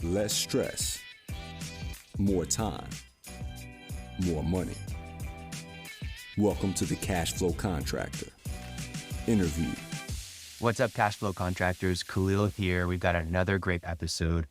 Less stress, more time, more money. Welcome to the Cash Flow Contractor. Interview. What's up, Cash Flow Contractors? Khalil here. We've got another great episode.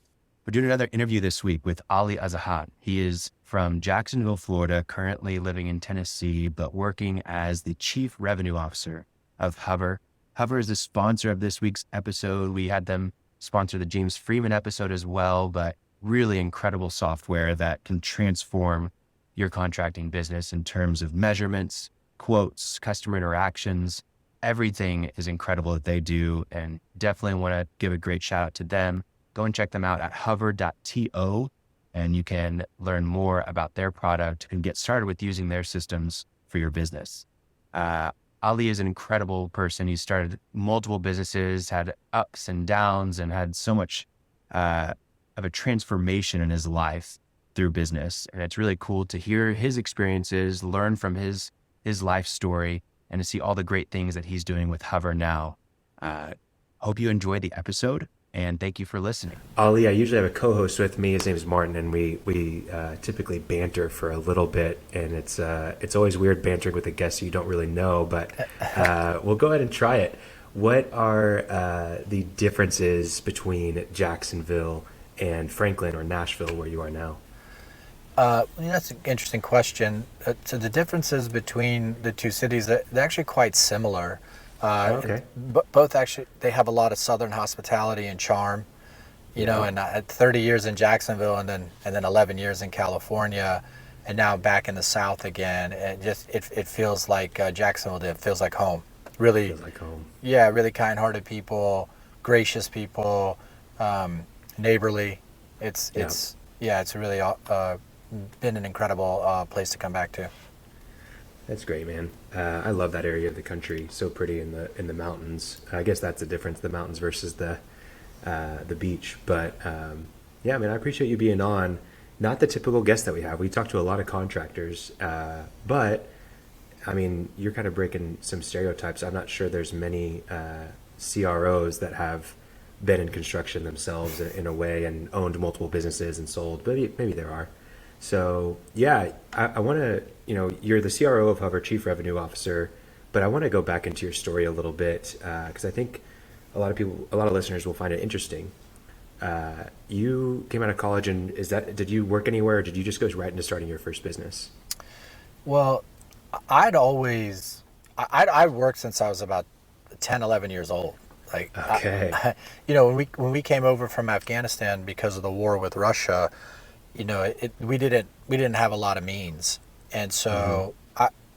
We're doing another interview this week with Ali Azhar. He is from Jacksonville, Florida, currently living in Tennessee, but working as the Chief Revenue Officer of Hover. Hover is the sponsor of this week's episode. We had them sponsor the James Freeman episode as well, but really incredible software that can transform your contracting business in terms of measurements, quotes, customer interactions. Everything is incredible that they do, and definitely want to give a great shout out to them. Go and check them out at hover.to, and you can learn more about their product and get started with using their systems for your business. Ali is an incredible person. He started multiple businesses, had ups and downs, and had so much of a transformation in his life through business. And it's really cool to hear his experiences, learn from his life story, and to see all the great things that he's doing with Hover now. Hope you enjoy the episode, and thank you for listening. Ali, I usually have a co-host with me. His name is Martin, and we typically banter for a little bit, and it's always weird bantering with a guest you don't really know, but we'll go ahead and try it. What are the differences between Jacksonville and Franklin or Nashville, where you are now? That's an interesting question. So the differences between the two cities, they're actually quite similar. Okay. Both actually, they have a lot of Southern hospitality and charm, you know, and I had 30 years in Jacksonville and then 11 years in California, and now back in the South again. And it feels like Jacksonville did. It feels like home. Really, Feels like home. Yeah, really kind-hearted people, gracious people, neighborly. It's really been an incredible place to come back to. That's great, man. I love that area of the country. So pretty in the mountains. I guess that's the difference, the mountains versus the beach. But yeah, man, I appreciate you being on. Not the typical guest that we have. We talk to a lot of contractors, but I mean, you're kind of breaking some stereotypes. I'm not sure there's many CROs that have been in construction themselves in a way and owned multiple businesses and sold, but maybe there are. So yeah, I want to, you're the CRO of Hover, Chief Revenue Officer, but I want to go back into your story a little bit because I think a lot of listeners will find it interesting. You came out of college, and did you work anywhere, or did you just go right into starting your first business? Well, I worked since I was about 10, 11 years old. Like, okay. When we came over from Afghanistan because of the war with Russia, we didn't have a lot of means, and so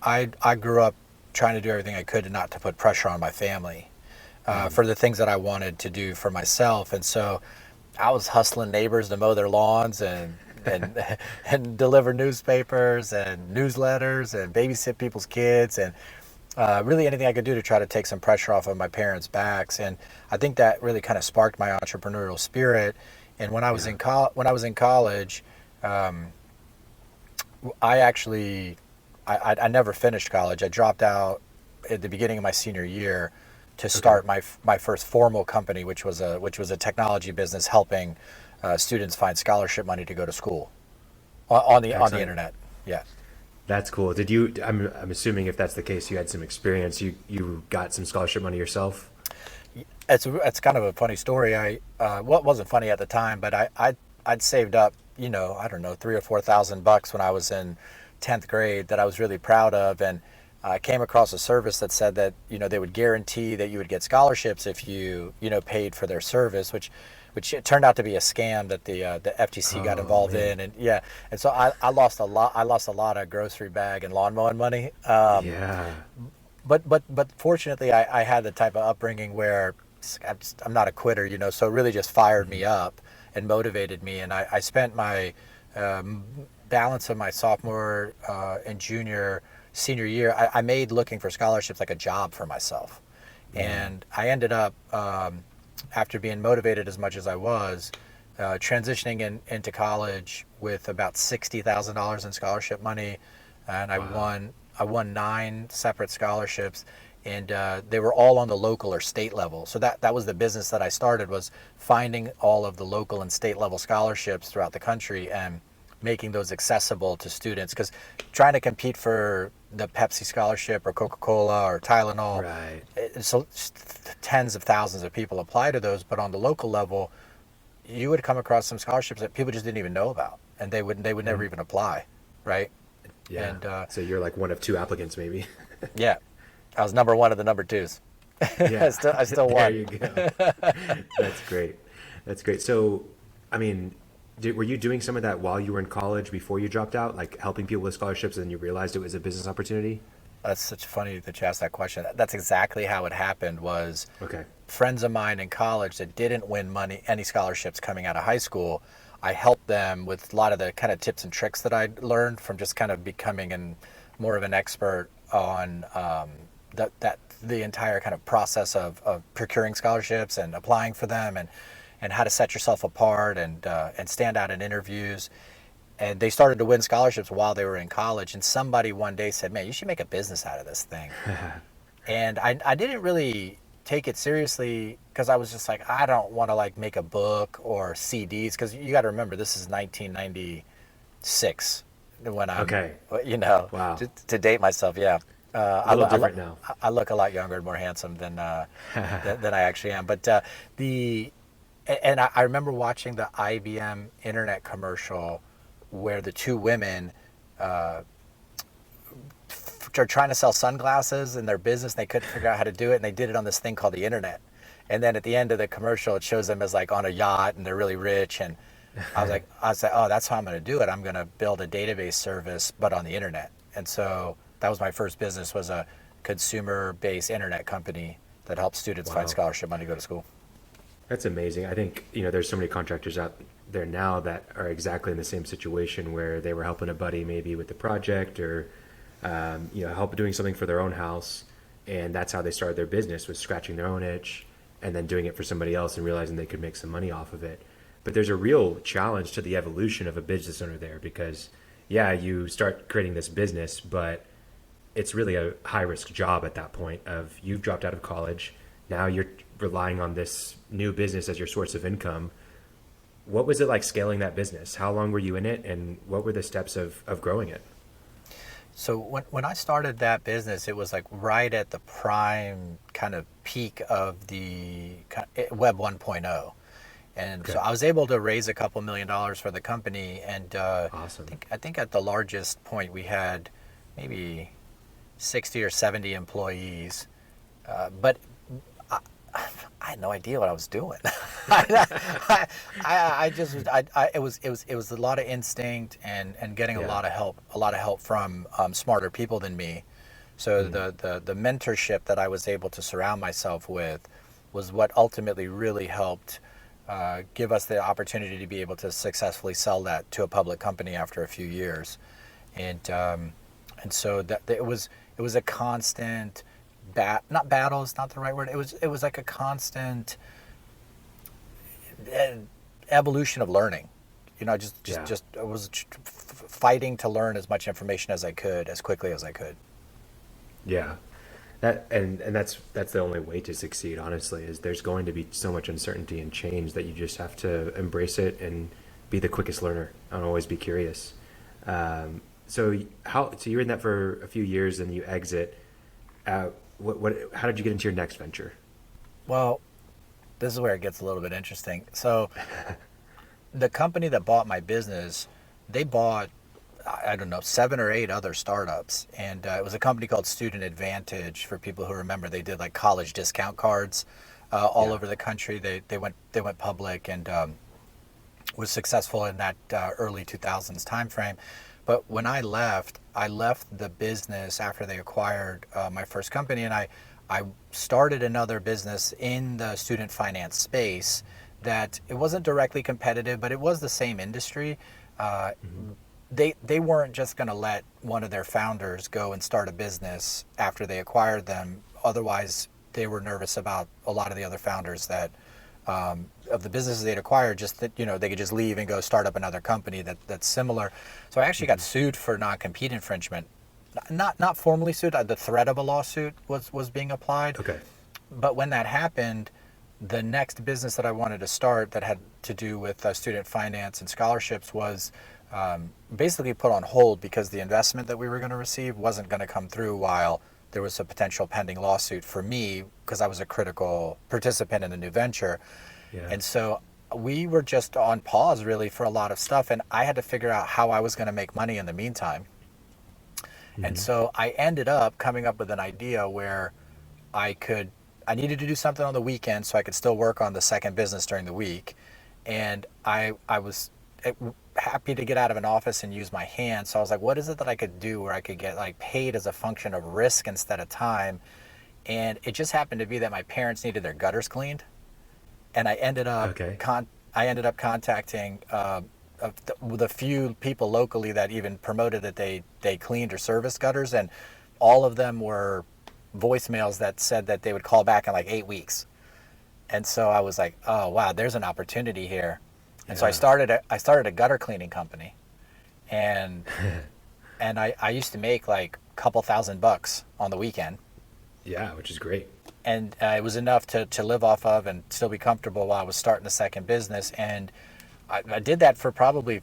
I grew up trying to do everything I could not to put pressure on my family for the things that I wanted to do for myself, and so I was hustling neighbors to mow their lawns and deliver newspapers and newsletters and babysit people's kids and really anything I could do to try to take some pressure off of my parents' backs, and I think that really kind of sparked my entrepreneurial spirit. And when I was in college, I never finished college. I dropped out at the beginning of my senior year to start my first formal company, which was a technology business helping students find scholarship money to go to school on the internet. Yeah. That's cool. Did you? I'm assuming if that's the case, you had some experience. You got some scholarship money yourself. It's kind of a funny story. It wasn't funny at the time, but I'd saved up, I don't know, $3,000 or $4,000 when I was in 10th grade that I was really proud of, and I came across a service that said that they would guarantee that you would get scholarships if you paid for their service, which it turned out to be a scam that the FTC got involved in, and so I lost a lot of grocery bag and lawn mowing money. But fortunately, I had the type of upbringing where I'm not a quitter, so it really just fired me up and motivated me. And I spent my balance of my sophomore and senior year, I made looking for scholarships like a job for myself. And I ended up, after being motivated as much as I was, transitioning into college with about $60,000 in scholarship money. And I won 9 separate scholarships. and they were all on the local or state level. So that was the business that I started, was finding all of the local and state level scholarships throughout the country and making those accessible to students. Because trying to compete for the Pepsi scholarship or Coca-Cola or Tylenol, Right. so tens of thousands of people apply to those, but on the local level, you would come across some scholarships that people just didn't even know about, and they would never even apply, right? Yeah. And So you're like one of two applicants, maybe. yeah, I was number one of the number twos. Yeah. I still won. There you go. That's great. That's great. So, I mean, were you doing some of that while you were in college before you dropped out, like helping people with scholarships, and you realized it was a business opportunity? That's such funny that you asked that question. That's exactly how it happened. Was Okay. friends of mine in college that didn't win any scholarships coming out of high school, I helped them with a lot of the kind of tips and tricks that I learned from just kind of becoming more of an expert on the entire kind of process of procuring scholarships and applying for them, and how to set yourself apart and stand out in interviews. And they started to win scholarships while they were in college. And somebody one day said, "Man, you should make a business out of this thing." And I didn't really take it seriously, because I was just like, I don't want to like make a book or CDs, because you got to remember, this is 1996 when I'm, Okay. Wow. to date myself. Yeah. A little different now. I look a lot younger and more handsome than I actually am. But I remember watching the IBM internet commercial where the two women are trying to sell sunglasses in their business, and they couldn't figure out how to do it, and they did it on this thing called the internet. And then at the end of the commercial, it shows them as like on a yacht, and they're really rich. And I was like, oh, that's how I'm going to do it. I'm going to build a database service, but on the internet. And so that was my first business, was a consumer-based internet company that helps students find scholarship money to go to school. That's amazing. I think, there's so many contractors out there now that are exactly in the same situation, where they were helping a buddy maybe with the project, or help doing something for their own house, and that's how they started their business, was scratching their own itch and then doing it for somebody else and realizing they could make some money off of it. But there's a real challenge to the evolution of a business owner there, because you start creating this business, but it's really a high risk job at that point. Of you've dropped out of college, now you're relying on this new business as your source of income. What was it like scaling that business? How long were you in it, and what were the steps of growing it? So when I started that business, it was like right at the prime kind of peak of the Web 1.0. And Okay. so I was able to raise a couple $1 million for the company. And Awesome. I think at the largest point we had maybe 60 or 70 employees. But I had no idea what I was doing. It was a lot of instinct and getting a lot of help from smarter people than me. So the mentorship that I was able to surround myself with was what ultimately really helped give us the opportunity to be able to successfully sell that to a public company after a few years. And so that it was a constant not battle is not the right word. It was like a constant evolution of learning. Just I was fighting to learn as much information as I could, as quickly as I could. Yeah. That's the only way to succeed, honestly, is there's going to be so much uncertainty and change that you just have to embrace it and be the quickest learner and always be curious. So you're in that for a few years and you exit. How did you get into your next venture? Well, this is where it gets a little bit interesting. So the company that bought my business, they bought, I don't know, 7 or 8 other startups. And it was a company called Student Advantage. For people who remember, they did like college discount cards all over the country. They went public and was successful in that early 2000s timeframe. But when I left the business after they acquired my first company, and I started another business in the student finance space that it wasn't directly competitive, but it was the same industry. They weren't just going to let one of their founders go and start a business after they acquired them. Otherwise, they were nervous about a lot of the other founders that of the businesses they'd acquired, just that they could just leave and go start up another company that's similar. So I actually got sued for non-compete infringement not formally sued. The threat of a lawsuit was being applied. Okay. But when that happened, the next business that I wanted to start that had to do with student finance and scholarships was basically put on hold because the investment that we were going to receive wasn't going to come through while there was a potential pending lawsuit for me because I was a critical participant in the new venture. Yeah. And so we were just on pause really for a lot of stuff, and I had to figure out how I was going to make money in the meantime. And so I ended up coming up with an idea where I needed to do something on the weekend so I could still work on the second business during the week. And I was happy to get out of an office and use my hands. So I was like, what is it that I could do where I could get like paid as a function of risk instead of time? And it just happened to be that my parents needed their gutters cleaned. And I ended up contacting the few people locally that even promoted that they cleaned or serviced gutters, and all of them were voicemails that said that they would call back in like 8 weeks. And so I was like, oh wow, there's an opportunity here. And so I started a gutter cleaning company, and I used to make like a couple $1,000 on the weekend. Yeah, which is great. And it was enough to live off of and still be comfortable while I was starting the second business. And I did that for probably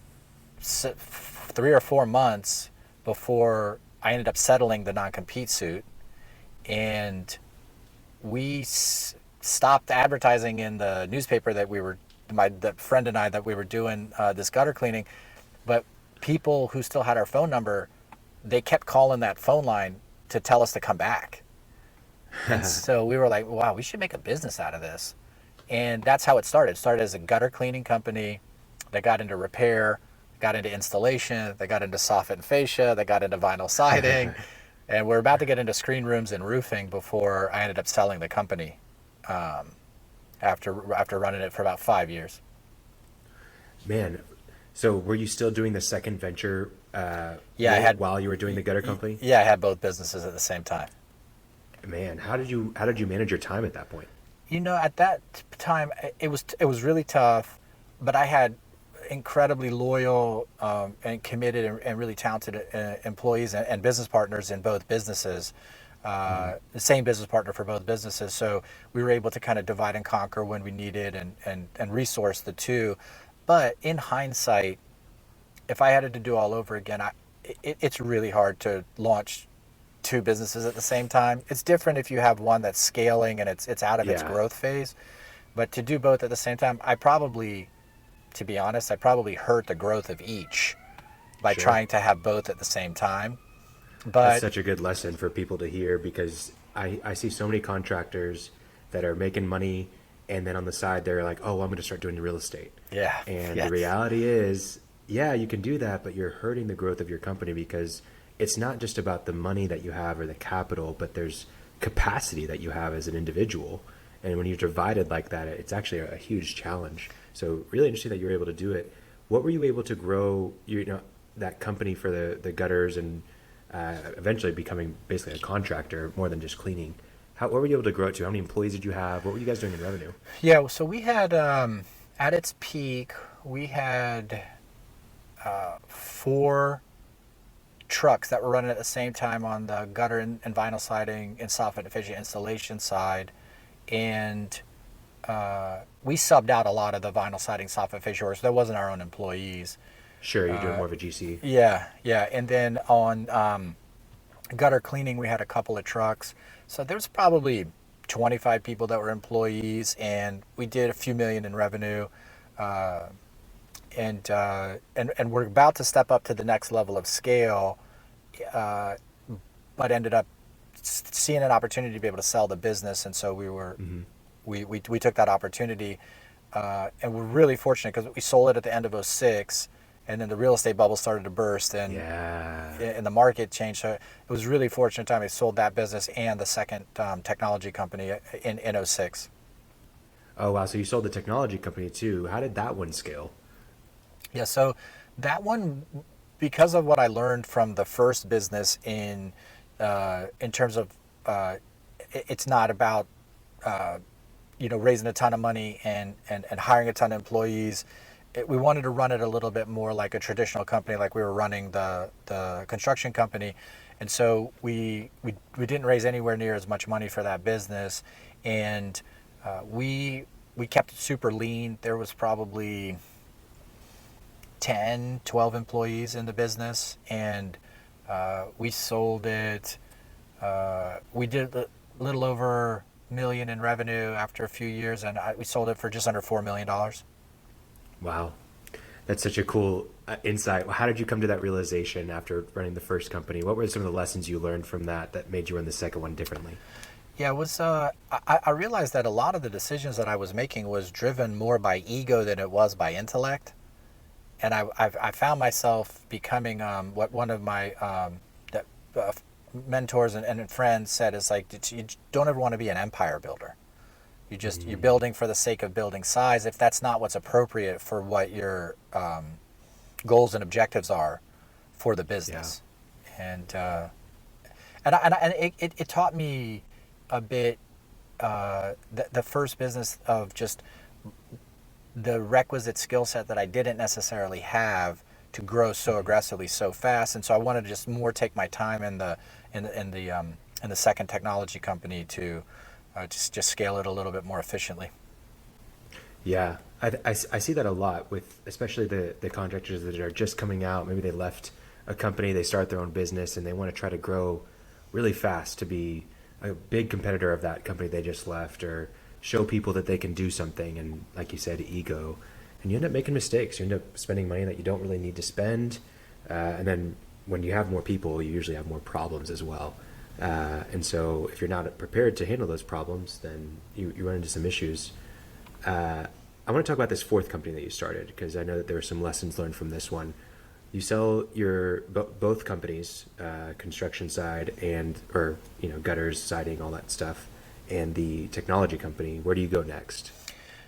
3 or 4 months before I ended up settling the non-compete suit. And we stopped advertising in the newspaper that the friend and I, that we were doing this gutter cleaning. But people who still had our phone number, they kept calling that phone line to tell us to come back. And so we were like, wow, we should make a business out of this. And that's how it started. It started as a gutter cleaning company that got into repair, got into installation, that got into soffit and fascia, that got into vinyl siding. And we're about to get into screen rooms and roofing before I ended up selling the company after running it for about 5 years. Man, so were you still doing the second venture while you were doing the gutter company? Yeah, I had both businesses at the same time. Man, how did you manage your time at that point? You know, at that time, it was really tough, but I had incredibly loyal and committed and really talented employees and business partners in both businesses. The same business partner for both businesses, so we were able to kind of divide and conquer when we needed and resource the two. But in hindsight, if I had to do all over again, it's really hard to launch 2 businesses at the same time. It's different if you have one that's scaling and it's out of its growth phase, but to do both at the same time, to be honest, I probably hurt the growth of each by trying to have both at the same time. But that's such a good lesson for people to hear, because I see so many contractors that are making money and then on the side they're like, oh, I'm going to start doing real estate. Yeah. And the reality is, yeah, you can do that, but you're hurting the growth of your company, because it's not just about the money that you have or the capital, but there's capacity that you have as an individual. And when you're divided like that, it's actually a huge challenge. So really interesting that you were able to do it. What were you able to grow, that company for the gutters and eventually becoming basically a contractor more than just cleaning? What were you able to grow it to? How many employees did you have? What were you guys doing in revenue? Yeah, so we had, at its peak, we had 4 trucks that were running at the same time on the gutter and vinyl siding and soffit and fascia installation side. And we subbed out a lot of the vinyl siding, soffit, fascia work, so that wasn't our own employees. Sure, you're doing more of a GC. Yeah. And then on gutter cleaning, we had a couple of trucks. So there's probably 25 people that were employees, and we did a few million in revenue. And we're about to step up to the next level of scale, but ended up seeing an opportunity to be able to sell the business, and so we took that opportunity, and we're really fortunate because we sold it at the end of 2006, and then the real estate bubble started to burst, and the market changed. So it was really fortunate time we sold that business and the second technology company in 2006. Oh wow! So you sold the technology company too. How did that one scale? Yeah, so that one, because of what I learned from the first business in terms of it's not about raising a ton of money and hiring a ton of employees. We wanted to run it a little bit more like a traditional company, like we were running the construction company. And so we didn't raise anywhere near as much money for that business, and we kept it super lean. There was probably 10, 12 employees in the business, and we sold it. We did a little over $1 million in revenue after a few years, and we sold it for just under $4 million. Wow. That's such a cool insight. How did you come to that realization after running the first company? What were some of the lessons you learned from that made you run the second one differently? Yeah, it was. I realized that a lot of the decisions that I was making was driven more by ego than it was by intellect, and I found myself becoming what one of my mentors and friends said is like, you don't ever want to be an empire builder. You're building for the sake of building size if that's not what's appropriate for what your goals and objectives are for the business. Yeah. And it taught me a bit the first business of just the requisite skill set that I didn't necessarily have to grow so aggressively so fast. And so I wanted to just more take my time in the second technology company to just scale it a little bit more efficiently. Yeah, I see that a lot with especially the contractors that are just coming out. Maybe they left a company, they start their own business, and they want to try to grow really fast to be a big competitor of that company they just left, or show people that they can do something. And like you said, ego, and you end up making mistakes. You end up spending money that you don't really need to spend, and then when you have more people, you usually have more problems as well. And so if you're not prepared to handle those problems, then you run into some issues. I want to talk about this fourth company that you started, because I know that there were some lessons learned from this one. You sell your both companies, construction side or gutters, siding, all that stuff, and the technology company. Where do you go next?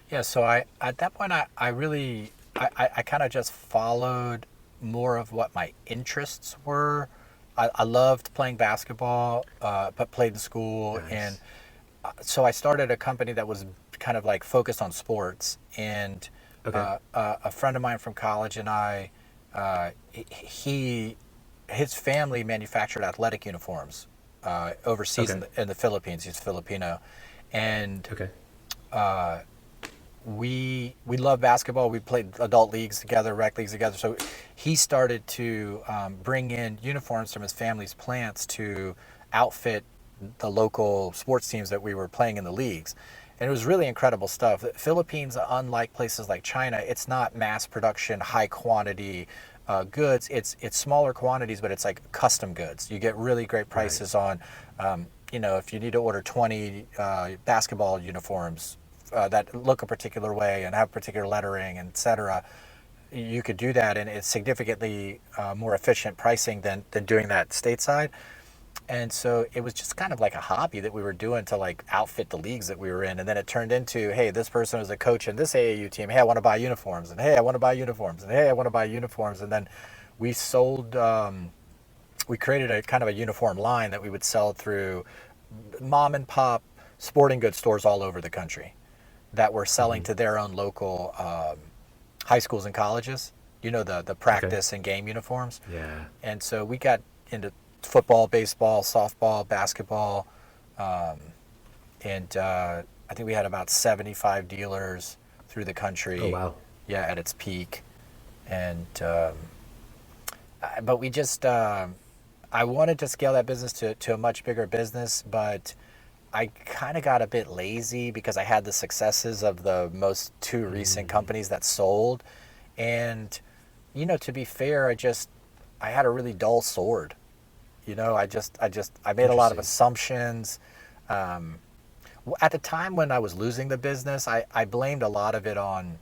Yeah, so at that point I really kind of just followed more of what my interests were. I loved playing basketball, but played in school. Nice. And so I started a company that was kind of like focused on sports. And okay. A friend of mine from college and I, his family manufactured athletic uniforms overseas okay. in the Philippines. He's Filipino. And okay. We love basketball. We played adult leagues together, rec leagues together. So he started to bring in uniforms from his family's plants to outfit the local sports teams that we were playing in the leagues. And it was really incredible stuff. The Philippines, unlike places like China, it's not mass production, high quantity goods. It's smaller quantities, but it's like custom goods. You get really great prices right. on, if you need to order 20 basketball uniforms, that look a particular way and have particular lettering, et cetera, you could do that, and it's significantly more efficient pricing than doing that stateside. And so it was just kind of like a hobby that we were doing to like outfit the leagues that we were in. And then it turned into, hey, this person was a coach in this AAU team. Hey, I want to buy uniforms. And hey, I want to buy uniforms. And hey, I want to buy uniforms. And then we sold, we created a kind of a uniform line that we would sell through mom and pop sporting goods stores all over the country that were selling to their own local high schools and colleges, the practice okay. and game uniforms. Yeah. And so we got into football, baseball, softball, basketball, and I think we had about 75 dealers through the country. Oh, wow. Yeah, at its peak. And but we just, I wanted to scale that business to a much bigger business, but I kind of got a bit lazy because I had the successes of the most two recent companies that sold. And, to be fair, I had a really dull sword. I made a lot of assumptions. At the time when I was losing the business, I blamed a lot of it on,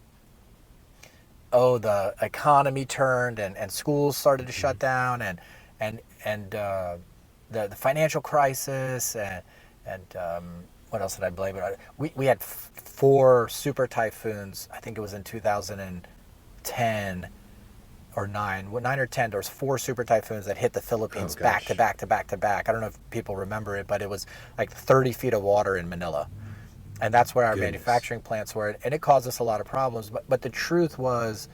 the economy turned and schools started to shut down and the financial crisis and what else did I blame it on? We had 4 super typhoons. I think it was in 2010 or 9 or 10. There was 4 super typhoons that hit the Philippines back to back to back to back. I don't know if people remember it, but it was like 30 feet of water in Manila. And that's where our manufacturing plants were. And it caused us a lot of problems. But the truth was,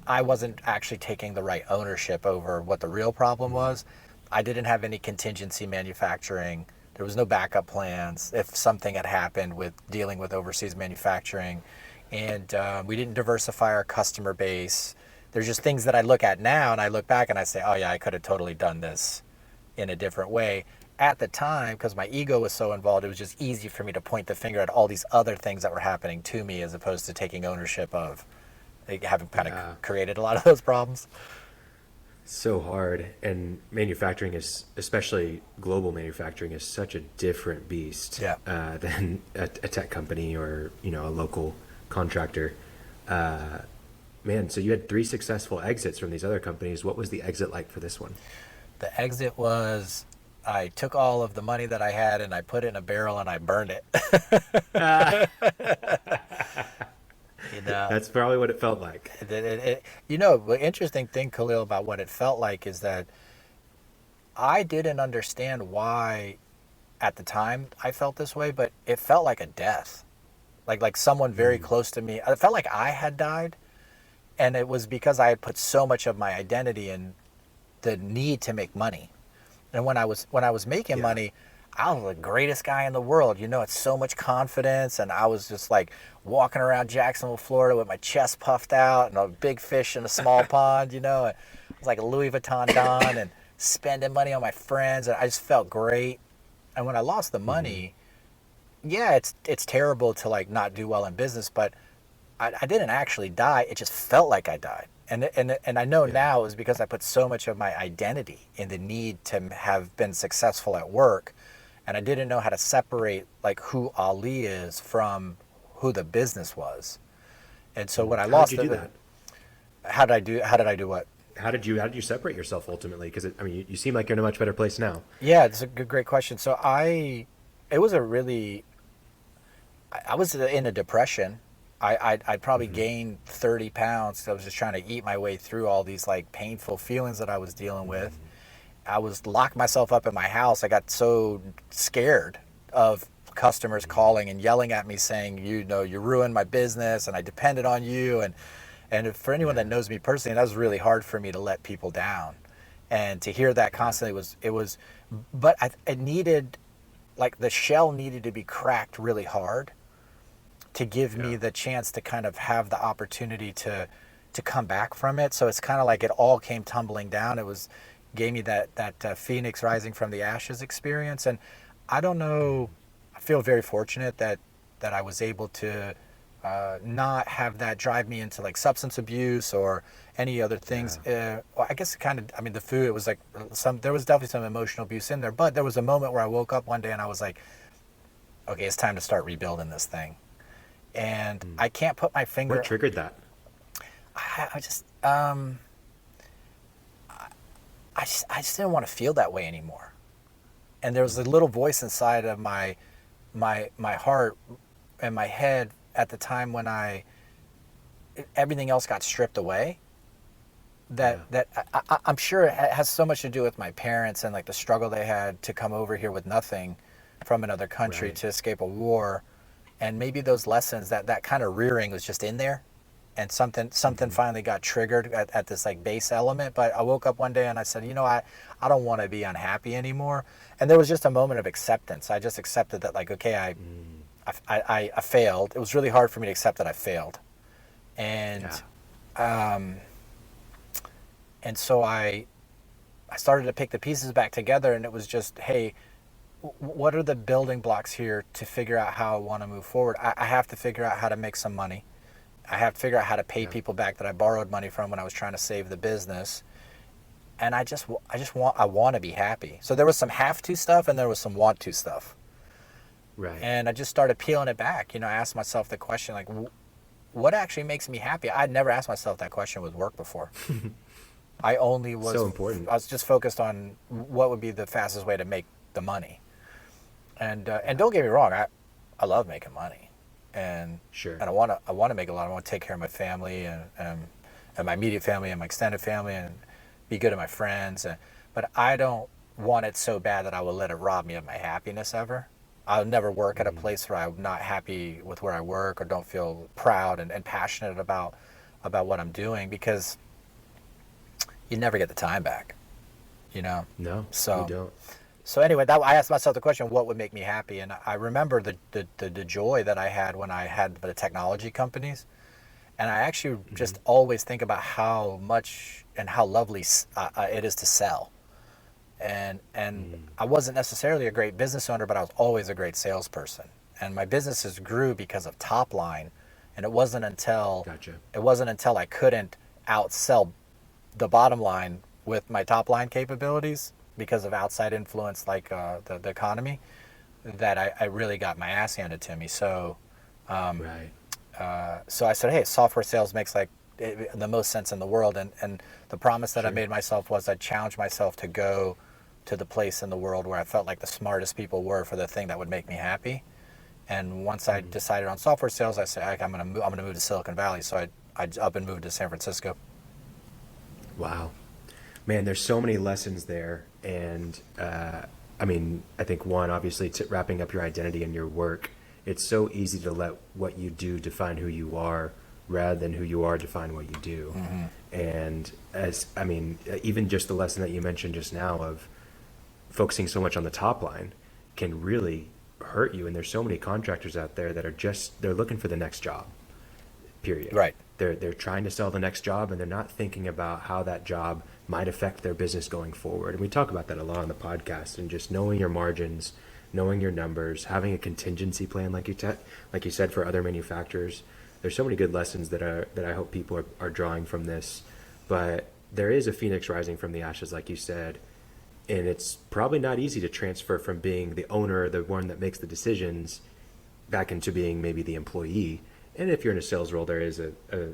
I wasn't actually taking the right ownership over what the real problem was. I didn't have any contingency manufacturing. There was no backup plans if something had happened with dealing with overseas manufacturing. And we didn't diversify our customer base. There's just things that I look at now and I look back and I say, oh yeah, I could have totally done this in a different way. At the time, because my ego was so involved, it was just easy for me to point the finger at all these other things that were happening to me as opposed to taking ownership of having kind of created a lot of those problems. So hard. And manufacturing is, especially global manufacturing, is such a different beast than a tech company or, a local contractor. Man, so you had 3 successful exits from these other companies. What was the exit like for this one? The exit was, I took all of the money that I had and I put it in a barrel and I burned it. That's probably what it felt like. The interesting thing, Khalil, about what it felt like is that I didn't understand why at the time I felt this way, but it felt like a death. Like someone very close to me. It felt like I had died, and it was because I had put so much of my identity in the need to make money. And when I was making money, I was the greatest guy in the world. It's so much confidence, and I was just like walking around Jacksonville, Florida with my chest puffed out and a big fish in a small pond, It was like a Louis Vuitton Don and spending money on my friends, and I just felt great. And when I lost the money, it's terrible to like not do well in business, but I didn't actually die. It just felt like I died. And I know now it was because I put so much of my identity in the need to have been successful at work, and I didn't know how to separate like who Ali is from who the business was. And so when I lost it, how did I do what? How did you separate yourself ultimately? Because you seem like you're in a much better place now. Yeah, it's a great question. So I was in a depression. I'd probably gained 30 pounds. I was just trying to eat my way through all these like painful feelings that I was dealing with. I was locked myself up in my house. I got so scared of customers calling and yelling at me saying, you ruined my business and I depended on you. And for anyone that knows me personally, that was really hard for me to let people down. And to hear that constantly but it needed, like the shell needed to be cracked really hard to give me the chance to kind of have the opportunity to come back from it. So it's kind of like it all came tumbling down. Gave me that phoenix rising from the ashes experience. And I don't know, I feel very fortunate that I was able to not have that drive me into like substance abuse or any other things. Well, I guess the food, it was like there was definitely some emotional abuse in there, but there was a moment where I woke up one day and I was like, okay, it's time to start rebuilding this thing. And I can't put my finger. What triggered that? I just didn't want to feel that way anymore. And there was a little voice inside of my heart and my head at the time when everything else got stripped away. I'm sure it has so much to do with my parents and like the struggle they had to come over here with nothing from another country to escape a war. And maybe those lessons, that kind of rearing was just in there, and something finally got triggered at this like base element. But I woke up one day and I said, I don't want to be unhappy anymore. And there was just a moment of acceptance. I just accepted that, like, okay, I failed. It was really hard for me to accept that I failed. And and so I started to pick the pieces back together, and it was just, hey, what are the building blocks here to figure out how I want to move forward? I have to figure out how to make some money. I have to figure out how to pay people back that I borrowed money from when I was trying to save the business. And I want to be happy. So there was some have to stuff and there was some want to stuff. Right. And I just started peeling it back. I asked myself the question, like, what actually makes me happy? I'd never asked myself that question with work before. I only was so important. I was just focused on what would be the fastest way to make the money. And don't get me wrong, I love making money, and I want to make a lot. I want to take care of my family and my immediate family and my extended family and be good to my friends. But I don't want it so bad that I will let it rob me of my happiness ever. I'll never work at a place where I'm not happy with where I work or don't feel proud and passionate about what I'm doing, because you never get the time back. No, So you don't. So anyway, I asked myself the question, what would make me happy? And I remember the joy that I had when I had the technology companies. And I actually just always think about how much and how lovely it is to sell. And I wasn't necessarily a great business owner, but I was always a great salesperson. And my businesses grew because of top line. And it wasn't until Gotcha. I couldn't outsell the bottom line with my top line capabilities because of outside influence like the economy that I really got my ass handed to me. So Right. so I said, hey, software sales makes like the most sense in the world. And the promise that I Sure. made myself was I'd challenge myself to go to the place in the world where I felt like the smartest people were for the thing that would make me happy. And once I decided on software sales, I said, I'm gonna move to Silicon Valley. So I up and moved to San Francisco. Wow. Man, there's so many lessons there. And I mean, I think one, obviously, wrapping up your identity and your work, it's so easy to let what you do define who you are rather than who you are define what you do. And I mean, even just the lesson that you mentioned just now of focusing so much on the top line can really hurt you. And there's so many contractors out there that are they're looking for the next job, period. Right. They're trying to sell the next job, and they're not thinking about how that job might affect their business going forward. And we talk about that a lot on the podcast, and just knowing your margins, knowing your numbers, having a contingency plan, like you said, for other manufacturers. There's so many good lessons that I hope people are drawing from this. But there is a phoenix rising from the ashes, like you said, and it's probably not easy to transfer from being the owner, the one that makes the decisions, back into being maybe the employee. And if you're in a sales role, there is a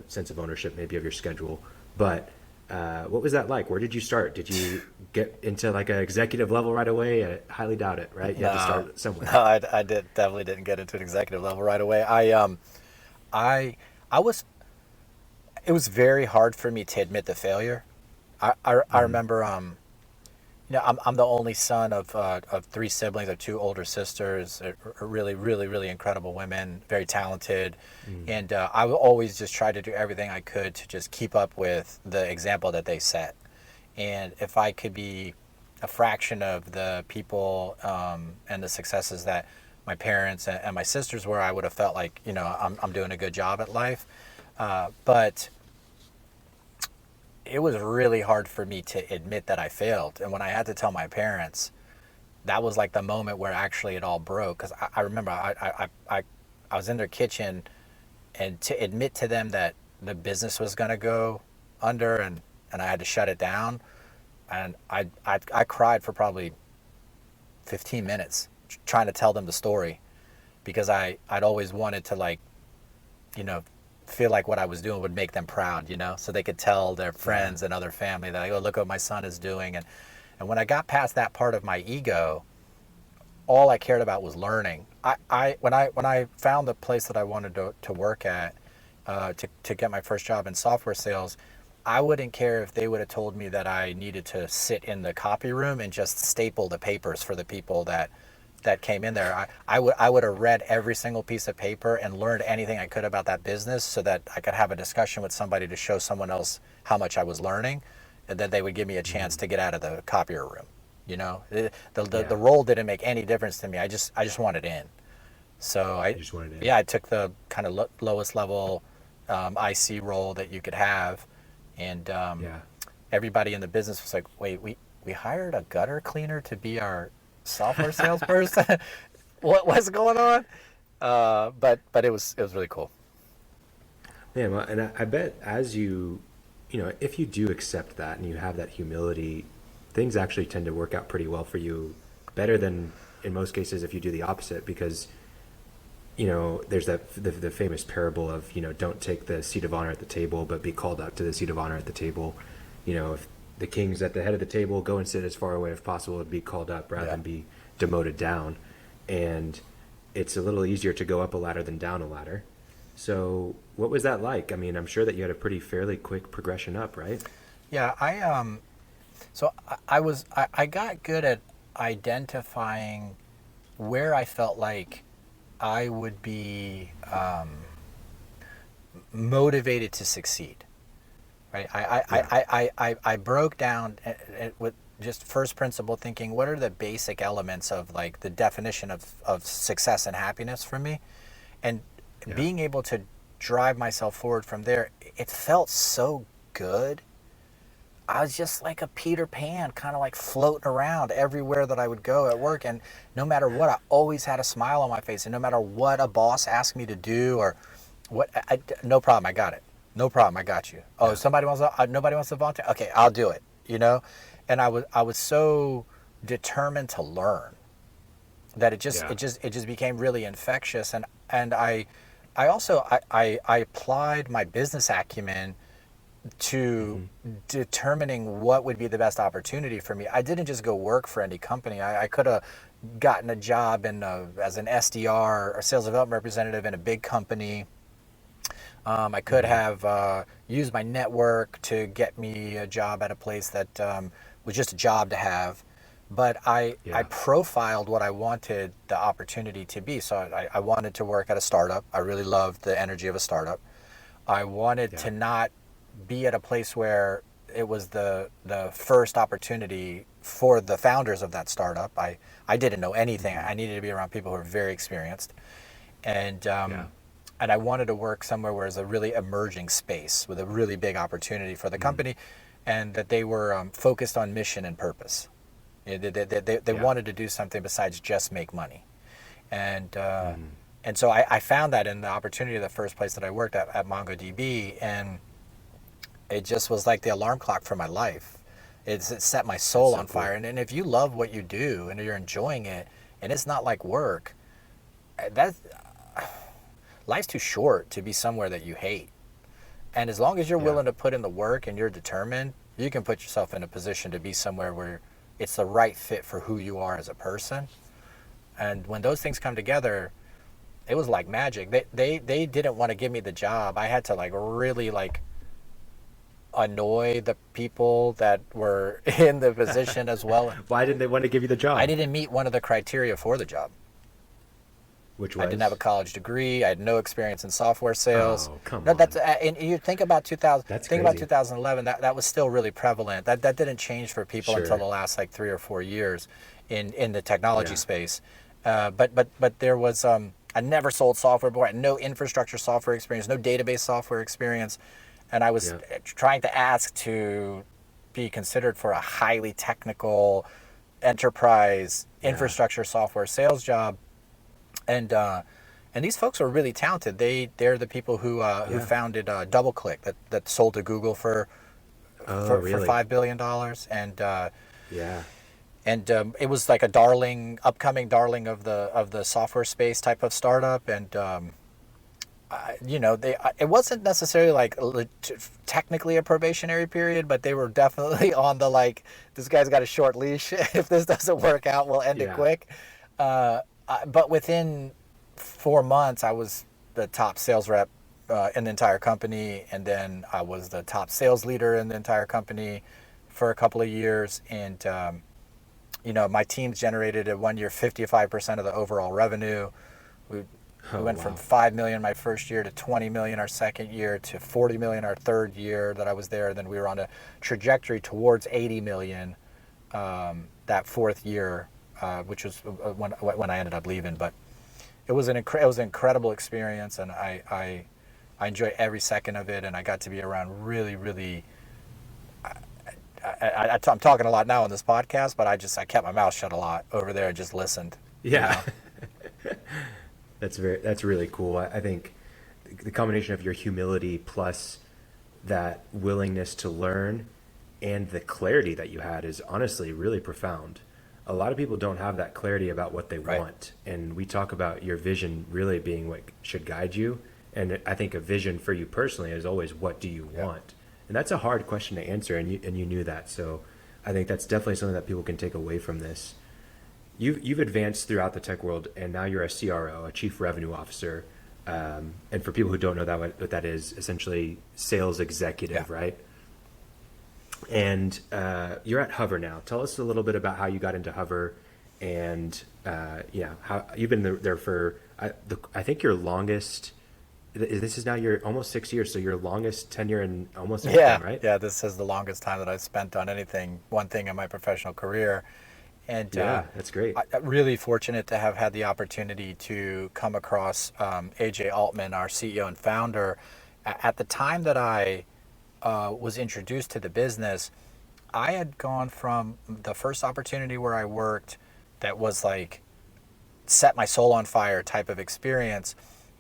sense of ownership maybe of your schedule. But what was that like? Where did you start? Did you get into like an executive level right away? I highly doubt it, right? You had to start somewhere. No, I definitely didn't get into an executive level right away. I was. It was very hard for me to admit the failure. I remember. I'm the only son of three siblings. I have two older sisters, really, really, really incredible women, very talented. And I would always just try to do everything I could to just keep up with the example that they set. And if I could be a fraction of the people and the successes that my parents and my sisters were, I would have felt like, I'm doing a good job at life. But it was really hard for me to admit that I failed. And when I had to tell my parents, that was like the moment where actually it all broke. Because I remember I was in their kitchen, and to admit to them that the business was going to go under and I had to shut it down. And I cried for probably 15 minutes trying to tell them the story, because I'd always wanted to feel like what I was doing would make them proud, so they could tell their friends and other family that, oh, look what my son is doing. And when I got past that part of my ego, all I cared about was learning. When I found the place that I wanted to work at, to get my first job in software sales, I wouldn't care if they would have told me that I needed to sit in the copy room and just staple the papers for the people that came in there. I would have read every single piece of paper and learned anything I could about that business so that I could have a discussion with somebody to show someone else how much I was learning, and then they would give me a chance to get out of the copier room. The role didn't make any difference to me. I just wanted in. So I just wanted in. Yeah, I took the kind of lowest level IC role that you could have, and everybody in the business was like, wait, we hired a gutter cleaner to be our software salesperson. What's going on? But it was really cool. Yeah, well, and I bet as if you do accept that and you have that humility, things actually tend to work out pretty well for you, better than in most cases if you do the opposite. Because there's the famous parable of don't take the seat of honor at the table, but be called up to the seat of honor at the table. If the king's at the head of the table, go and sit as far away as possible and be called up rather than be demoted down. And it's a little easier to go up a ladder than down a ladder. So what was that like? I mean, I'm sure that you had a fairly quick progression up, right? Yeah, I got good at identifying where I felt like I would be motivated to succeed. Right, I broke down with just first principle thinking, what are the basic elements of like the definition of success and happiness for me? And being able to drive myself forward from there, it felt so good. I was just like a Peter Pan, kind of like floating around everywhere that I would go at work. And no matter what, I always had a smile on my face. And no matter what a boss asked me to do or what, no problem, I got it. No problem, I got you. Oh, nobody wants to volunteer? Okay, I'll do it, you know? And I was so determined to learn that it just became really infectious. And I also applied my business acumen to determining what would be the best opportunity for me. I didn't just go work for any company. I could have gotten a job as an SDR or sales development representative in a big company. I could have used my network to get me a job at a place that was just a job to have. But I profiled what I wanted the opportunity to be. So I wanted to work at a startup. I really loved the energy of a startup. I wanted to not be at a place where it was the first opportunity for the founders of that startup. I didn't know anything. I needed to be around people who were very experienced. And I wanted to work somewhere where it's a really emerging space with a really big opportunity for the company, and that they were focused on mission and purpose. They wanted to do something besides just make money. And so I found that in the opportunity of the first place that I worked at MongoDB, and it just was like the alarm clock for my life. It set my soul on fire. And if you love what you do and you're enjoying it, and it's not like work, life's too short to be somewhere that you hate. And as long as you're willing to put in the work and you're determined, you can put yourself in a position to be somewhere where it's the right fit for who you are as a person. And when those things come together, it was like magic. They didn't want to give me the job. I had to really annoy the people that were in the position as well. Why didn't they want to give you the job? I didn't meet one of the criteria for the job. Which was? I didn't have a college degree. I had no experience in software sales. Oh, come on. And you think about 2000. That's think crazy. about 2011. That was still really prevalent. That didn't change for people Sure. until the last 3 or 4 years in the technology space. But there was I never sold software before. I had no infrastructure software experience, no database software experience, and I was trying to ask to be considered for a highly technical enterprise infrastructure software sales job. And these folks are really talented. They're the people who founded DoubleClick that sold to Google for $5 billion. And it was like a upcoming darling of the software space type of startup. And it wasn't necessarily technically a probationary period, but they were definitely on the this guy's got a short leash. If this doesn't work out, we'll end it quick. But within 4 months, I was the top sales rep in the entire company, and then I was the top sales leader in the entire company for a couple of years. And my teams generated at 1 year 55% of the overall revenue. We went from 5 million my first year to 20 million our second year to 40 million our third year that I was there. Then we were on a trajectory towards 80 million that fourth year. Which was when I ended up leaving, but it was an incredible experience, and I enjoy every second of it, and I got to be around really, really. I'm talking a lot now on this podcast, but I kept my mouth shut a lot over there and just listened. Yeah, that's really cool. I think the combination of your humility plus that willingness to learn and the clarity that you had is honestly really profound. A lot of people don't have that clarity about what they want. And we talk about your vision really being what should guide you. And I think a vision for you personally is always, what do you want? And that's a hard question to answer. And you knew that. So I think that's definitely something that people can take away from this. You've advanced throughout the tech world, and now you're a CRO, a chief revenue officer. And for people who don't know what that is, essentially sales executive, right? And you're at Hover now. Tell us a little bit about how you got into Hover, and how you've been there for. I think your longest this is now your almost 6 years, so your longest tenure in almost Yeah, anything, right? yeah. This is the longest time that I've spent on anything, one thing in my professional career, and Yeah, that's great. I'm really fortunate to have had the opportunity to come across AJ Altman, our CEO and founder. At the time that I was introduced to the business, I had gone from the first opportunity where I worked that was like set my soul on fire type of experience,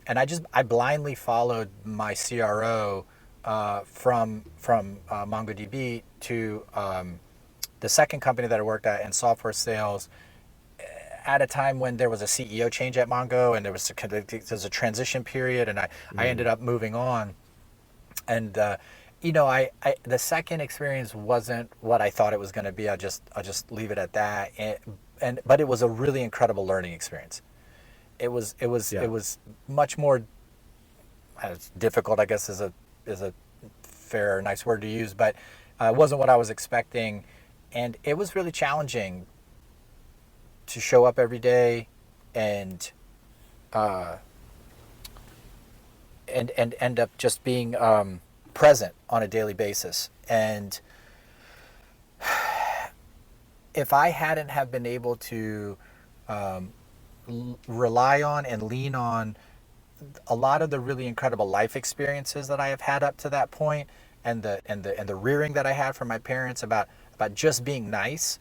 and I blindly followed my CRO from MongoDB to the second company that I worked at in software sales at a time when there was a CEO change at Mongo, and there was a transition period, and I ended up moving on. And I the second experience wasn't what I thought it was going to be. I'll just leave it at that. But it was a really incredible learning experience. Yeah. It was much more difficult, I guess is a fair, nice word to use, but it wasn't what I was expecting, and it was really challenging to show up every day and end up just being present on a daily basis. And if I hadn't have been able to rely on and lean on a lot of the really incredible life experiences that I have had up to that point, and the rearing that I had from my parents about just being nice,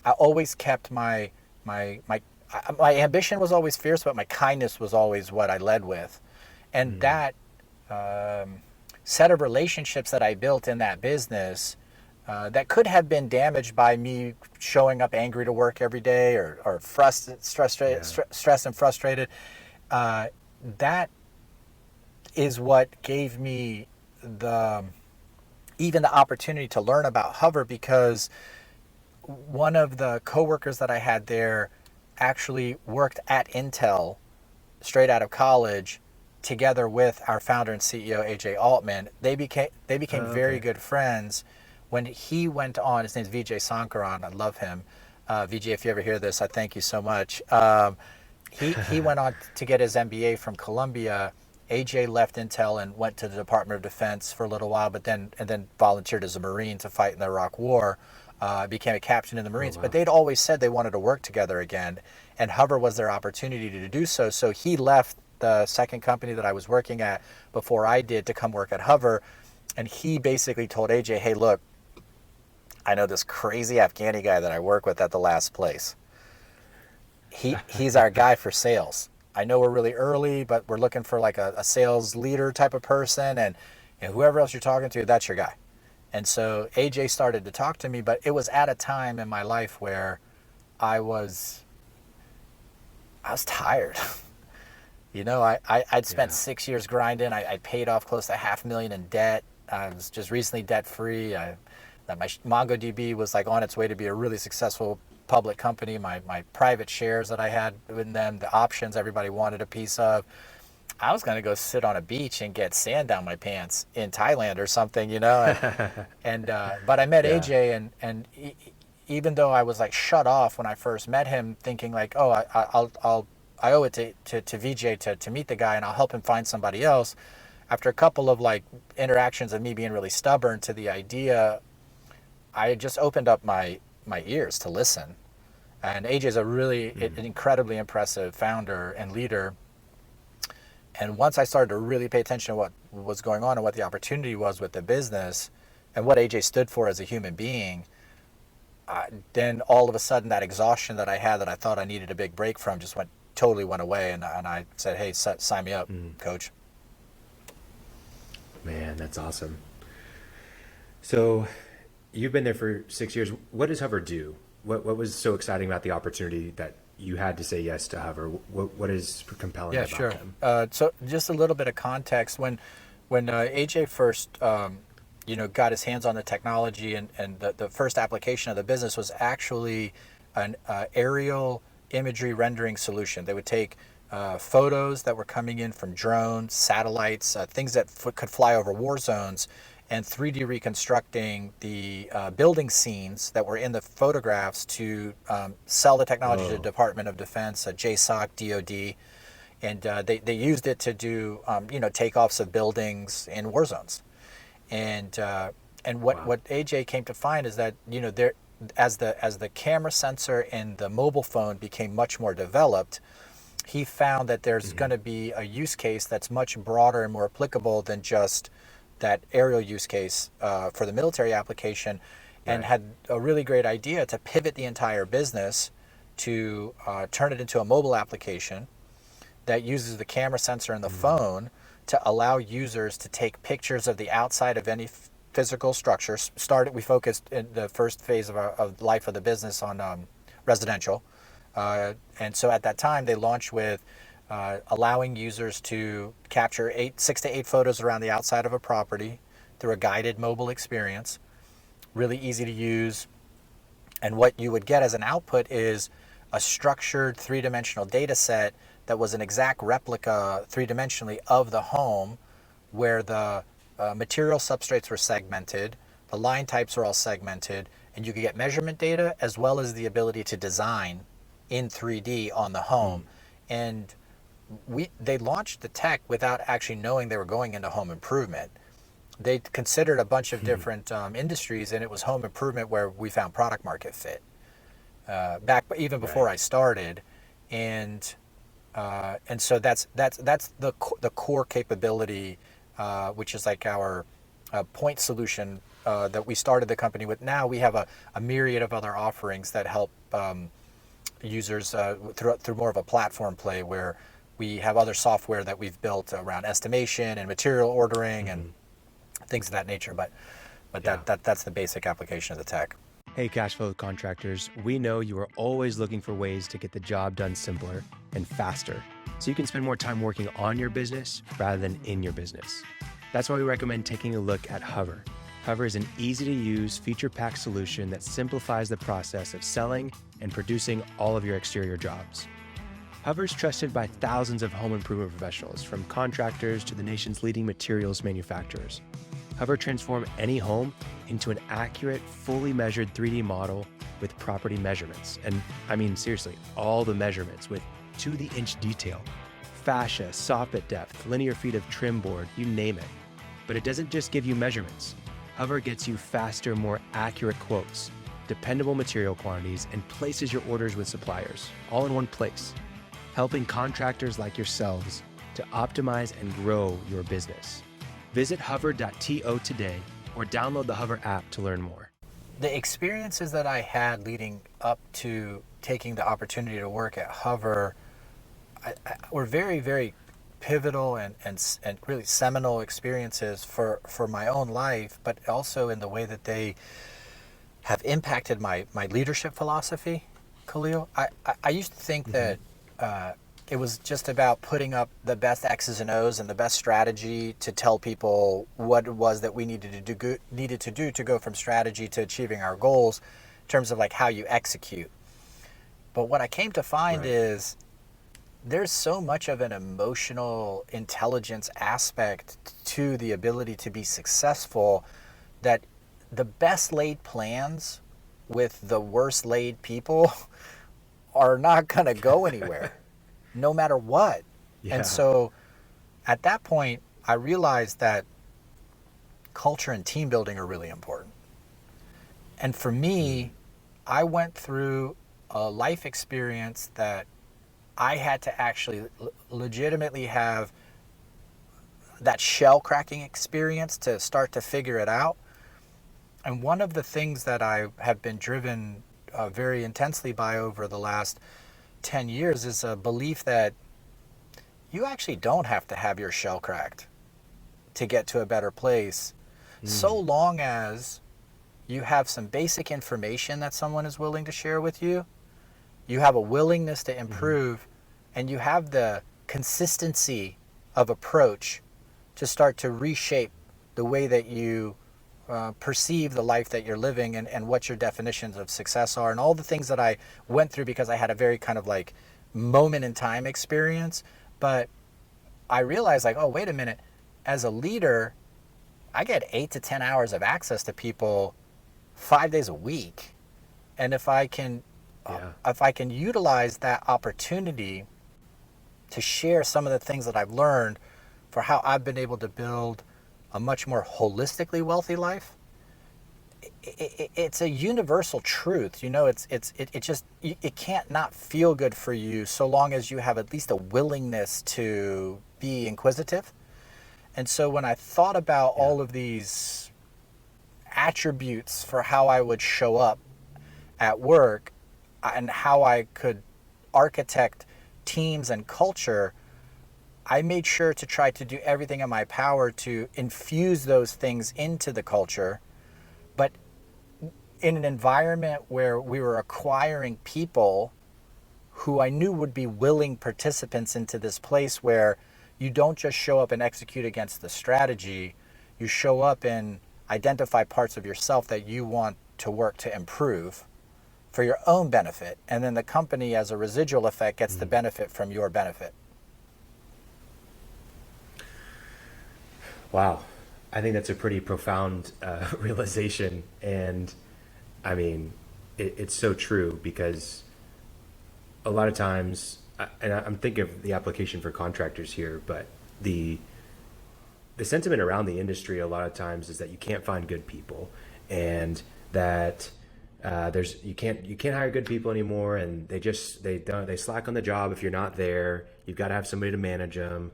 I always kept my ambition was always fierce, but my kindness was always what I led with, and that set of relationships that I built in that business that could have been damaged by me showing up angry to work every day or stressed and frustrated. That is what gave me even the opportunity to learn about Hover, because one of the coworkers that I had there actually worked at Intel straight out of college together with our founder and CEO AJ Altman. They became very good friends when he went on. His name's Vijay Sankaran. I love him. Vijay, if you ever hear this, I thank you so much. He went on to get his MBA from Columbia. AJ left Intel and went to the Department of Defense for a little while, but then volunteered as a Marine to fight in the Iraq War. Became a captain in the Marines. Oh, wow. But they'd always said they wanted to work together again, and Hover was their opportunity to do so. So he left the second company that I was working at before I did to come work at Hover, and he basically told AJ, "Hey, look, I know this crazy Afghani guy that I work with at the last place. He's our guy for sales. I know we're really early, but we're looking for like a sales leader type of person, and whoever else you're talking to, that's your guy." And so AJ started to talk to me, but it was at a time in my life where I was tired. I'd spent 6 years grinding. I paid off close to $500,000 in debt. I was just recently debt free. That my MongoDB was like on its way to be a really successful public company. My private shares that I had in them, the options everybody wanted a piece of. I was going to go sit on a beach and get sand down my pants in Thailand or something, but I met AJ, and even though I was like shut off when I first met him, thinking like, oh, I owe it to Vijay to meet the guy, and I'll help him find somebody else. After a couple of like interactions of me being really stubborn to the idea, I just opened up my ears to listen. And AJ's a really an incredibly impressive founder and leader. And once I started to really pay attention to what was going on and what the opportunity was with the business and what AJ stood for as a human being, then all of a sudden that exhaustion that I had that I thought I needed a big break from just totally went away. And I said, hey, sign me up, coach. Man, that's awesome. So you've been there for 6 years. What does Hover do? What was so exciting about the opportunity that you had to say yes to Hover? What is compelling about them? So just a little bit of context. When AJ first got his hands on the technology, and the first application of the business was actually an aerial imagery rendering solution. They would take photos that were coming in from drones, satellites, things that could fly over war zones, and 3D reconstructing the building scenes that were in the photographs to sell the technology to the Department of Defense, JSOC, DoD. And they used it to do takeoffs of buildings in war zones. And what AJ came to find is that there, as the camera sensor and the mobile phone became much more developed, he found that there's going to be a use case that's much broader and more applicable than just that aerial use case for the military application, and had a really great idea to pivot the entire business to turn it into a mobile application that uses the camera sensor and the phone to allow users to take pictures of the outside of any physical structure. We focused in the first phase of life of the business on residential. And so at that time, they launched with allowing users to capture 6 to 8 photos around the outside of a property through a guided mobile experience, really easy to use. And what you would get as an output is a structured 3-dimensional data set that was an exact replica 3-dimensionally of the home, where the material substrates were segmented, the line types were all segmented, and you could get measurement data as well as the ability to design in 3D on the home. And they launched the tech without actually knowing they were going into home improvement. They considered a bunch of different industries, and it was home improvement where we found product market fit back even before I started. And so that's the core capability, which is like our point solution that we started the company with. Now we have a myriad of other offerings that help users through more of a platform play, where we have other software that we've built around estimation and material ordering and things of that nature. But that's the basic application of the tech. Hey, Cashflow contractors, we know you are always looking for ways to get the job done simpler and faster, so you can spend more time working on your business rather than in your business. That's why we recommend taking a look at Hover. Hover is an easy-to-use, feature-packed solution that simplifies the process of selling and producing all of your exterior jobs. Hover is trusted by thousands of home improvement professionals, from contractors to the nation's leading materials manufacturers. Hover transforms any home into an accurate, fully measured 3D model with property measurements. And I mean, seriously, all the measurements with to-the-inch detail. Fascia, soffit depth, linear feet of trim board, you name it. But it doesn't just give you measurements. Hover gets you faster, more accurate quotes, dependable material quantities, and places your orders with suppliers, all in one place, helping contractors like yourselves to optimize and grow your business. Visit hover.to today or download the Hover app to learn more. The experiences that I had leading up to taking the opportunity to work at Hover were very, very pivotal and really seminal experiences for my own life, but also in the way that they have impacted my leadership philosophy, Khalil. I used to think that it was just about putting up the best X's and O's and the best strategy to tell people what it was that we needed to do to go from strategy to achieving our goals, in terms of like how you execute. But what I came to find is there's so much of an emotional intelligence aspect to the ability to be successful, that the best laid plans with the worst laid people are not going to go anywhere, no matter what. Yeah. And so at that point, I realized that culture and team building are really important. And for me, I went through a life experience that I had to actually legitimately have that shell cracking experience to start to figure it out. And one of the things that I have been driven very intensely by over the last 10 years is a belief that you actually don't have to have your shell cracked to get to a better place, so long as you have some basic information that someone is willing to share with you, you have a willingness to improve, and you have the consistency of approach to start to reshape the way that you perceive the life that you're living, and what your definitions of success are, and all the things that I went through because I had a very kind of like moment in time experience. But I realized, like, oh, wait a minute, as a leader, I get 8 to 10 hours of access to people 5 days a week. And if I can utilize that opportunity to share some of the things that I've learned for how I've been able to build a much more holistically wealthy life. It's a universal truth, you know. It can't not feel good for you so long as you have at least a willingness to be inquisitive. And so when I thought about all of these attributes for how I would show up at work and how I could architect teams and culture, I made sure to try to do everything in my power to infuse those things into the culture, but in an environment where we were acquiring people who I knew would be willing participants into this place where you don't just show up and execute against the strategy, you show up and identify parts of yourself that you want to work to improve for your own benefit. And then the company, as a residual effect, gets the benefit from your benefit. Wow. I think that's a pretty profound realization. And I mean, it's so true, because a lot of times, and I'm thinking of the application for contractors here, but the sentiment around the industry a lot of times is that you can't find good people, and that you can't hire good people anymore, and they slack on the job if you're not there. You've got to have somebody to manage them,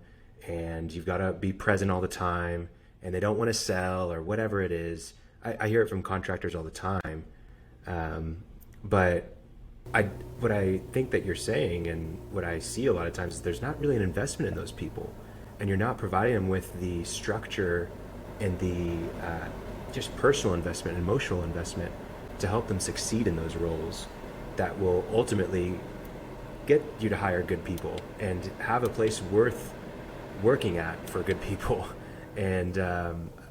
and you've got to be present all the time, and they don't want to sell or whatever it is. I hear it from contractors all the time, but what I think that you're saying, and what I see a lot of times, is there's not really an investment in those people, and you're not providing them with the structure and the just personal investment, emotional investment, to help them succeed in those roles that will ultimately get you to hire good people and have a place worth working at for good people, and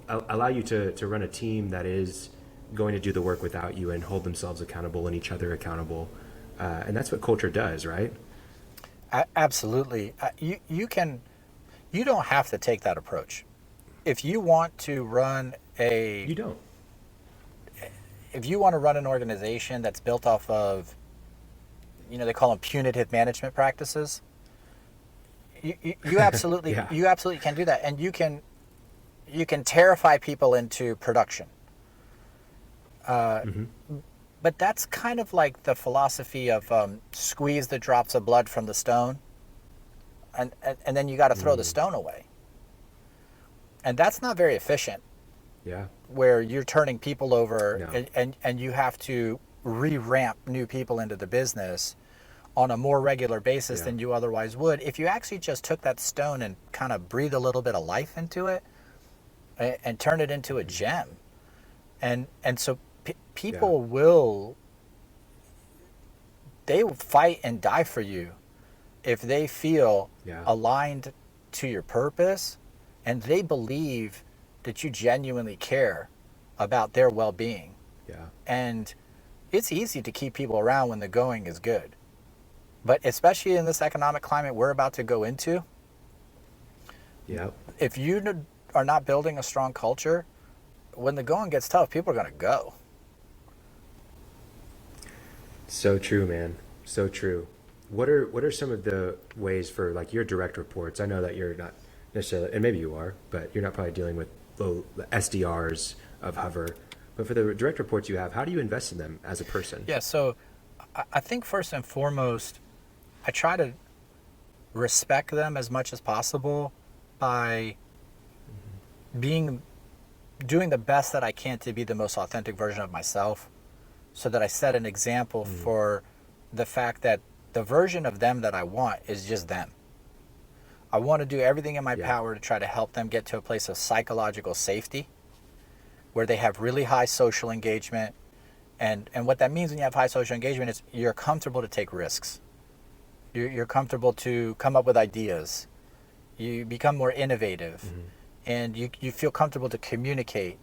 allow you to run a team that is going to do the work without you and hold themselves accountable and each other accountable. And that's what culture does, right? Absolutely. You don't have to take that approach. If you want to run You don't. If you want to run an organization that's built off of, they call them punitive management practices, you absolutely Yeah. you absolutely can do that, and you can terrify people into production. But that's kind of like the philosophy of squeeze the drops of blood from the stone, and then you got to throw the stone away. And that's not very efficient. Yeah. Where you're turning people over, No. and you have to re-ramp new people into the business on a more regular basis than you otherwise would if you actually just took that stone and kind of breathe a little bit of life into it and turn it into a gem. And so people will fight and die for you if they feel aligned to your purpose, and they believe that you genuinely care about their well-being. Yeah. And it's easy to keep people around when the going is good. But especially in this economic climate we're about to go into, if you are not building a strong culture, when the going gets tough, people are going to go. So true, man. So true. What are some of the ways for, like, your direct reports? I know that you're not necessarily, and maybe you are, but you're not probably dealing with the SDRs of Hover. But for the direct reports you have, how do you invest in them as a person? Yeah, so I think first and foremost, I try to respect them as much as possible by doing the best that I can to be the most authentic version of myself, so that I set an example for the fact that the version of them that I want is just them. I want to do everything in my power to try to help them get to a place of psychological safety where they have really high social engagement. And what that means when you have high social engagement is you're comfortable to take risks. You're comfortable to come up with ideas. You become more innovative. And you feel comfortable to communicate.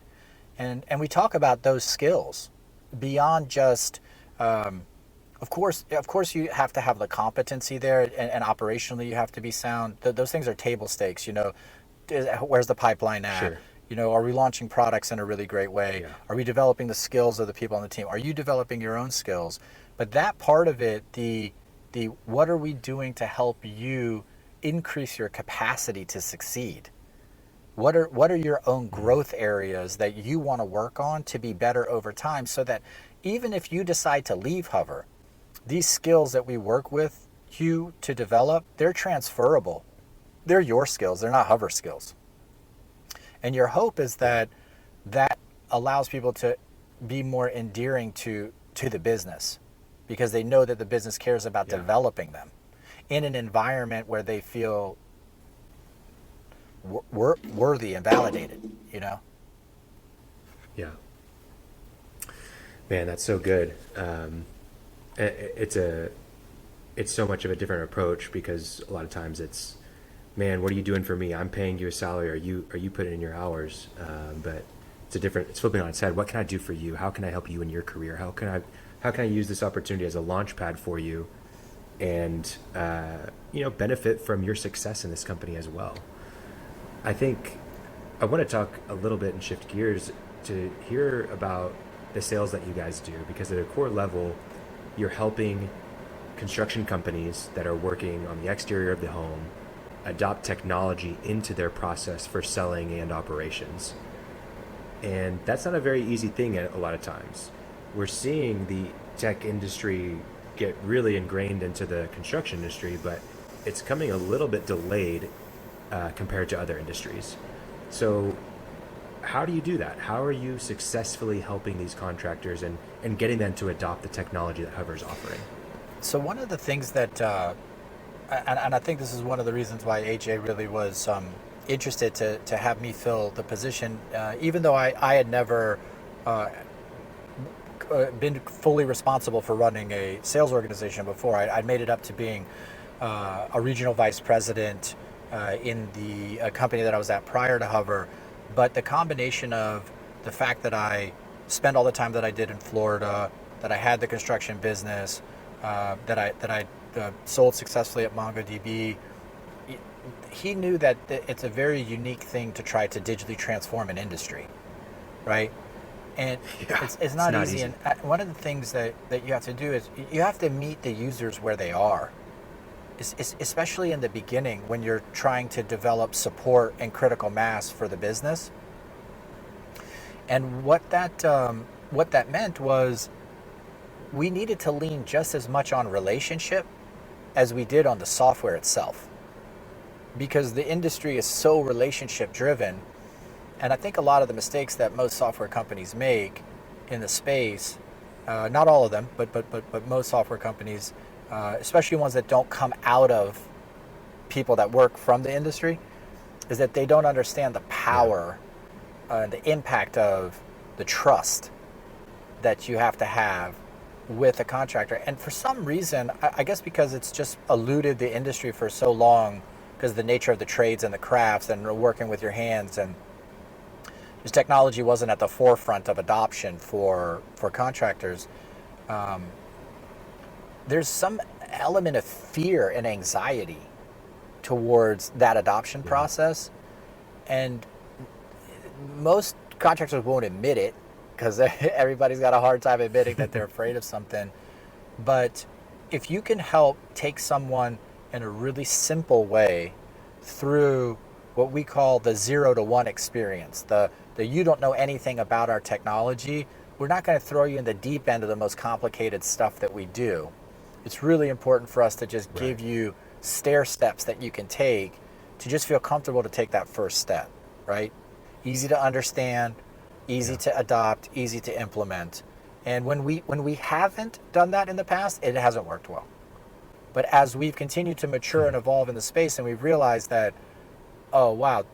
And we talk about those skills beyond just, of course you have to have the competency there, and operationally you have to be sound. Those things are table stakes, where's the pipeline at? Sure. Are we launching products in a really great way? Yeah. Are we developing the skills of the people on the team? Are you developing your own skills? But that part of it, the what are we doing to help you increase your capacity to succeed? What are your own growth areas that you want to work on to be better over time, so that even if you decide to leave Hover, these skills that we work with you to develop, they're transferable. They're your skills, they're not Hover skills. And your hope is that that allows people to be more endearing to the business, because they know that the business cares about developing them in an environment where they feel worthy and validated, you know? Yeah. Man, that's so good. It's so much of a different approach, because a lot of times it's, man, what are you doing for me? I'm paying you a salary. Are you putting in your hours? But it's flipping on its head. What can I do for you? How can I help you in your career? How can I use this opportunity as a launch pad for you, and benefit from your success in this company as well? I think I want to talk a little bit and shift gears to hear about the sales that you guys do, because at a core level, you're helping construction companies that are working on the exterior of the home adopt technology into their process for selling and operations. And that's not a very easy thing a lot of times. We're seeing the tech industry get really ingrained into the construction industry, but it's coming a little bit delayed compared to other industries. So how do you do that? How are you successfully helping these contractors and getting them to adopt the technology that Hover's offering? So one of the things that, and I think this is one of the reasons why AJ really was interested to have me fill the position, even though I had never been fully responsible for running a sales organization before. I'd made it up to being a regional vice president in the company that I was at prior to Hover. But the combination of the fact that I spent all the time that I did in Florida, that I had the construction business, that I sold successfully at MongoDB, he knew that it's a very unique thing to try to digitally transform an industry, right? And it's not easy. And one of the things that you have to do is you have to meet the users where they are, especially in the beginning when you're trying to develop support and critical mass for the business. And what that meant was we needed to lean just as much on relationship as we did on the software itself, because the industry is so relationship driven. And I think a lot of the mistakes that most software companies make in the space, not all of them, but most software companies, especially ones that don't come out of people that work from the industry, is that they don't understand the power and the impact of the trust that you have to have with a contractor. And for some reason, I guess because it's just eluded the industry for so long, because of the nature of the trades and the crafts and working with your hands, and this technology wasn't at the forefront of adoption for contractors. There's some element of fear and anxiety towards that adoption process. And most contractors won't admit it, because everybody's got a hard time admitting that they're afraid of something. But if you can help take someone in a really simple way through what we call the 0 to 1 experience, the you don't know anything about our technology, we're not going to throw you in the deep end of the most complicated stuff that we do. It's really important for us to just give you stair steps that you can take to just feel comfortable to take that first step, right? Easy to understand, easy to adopt, easy to implement. And when we haven't done that in the past, it hasn't worked well. But as we've continued to mature and evolve in the space, and we've realized that, oh wow,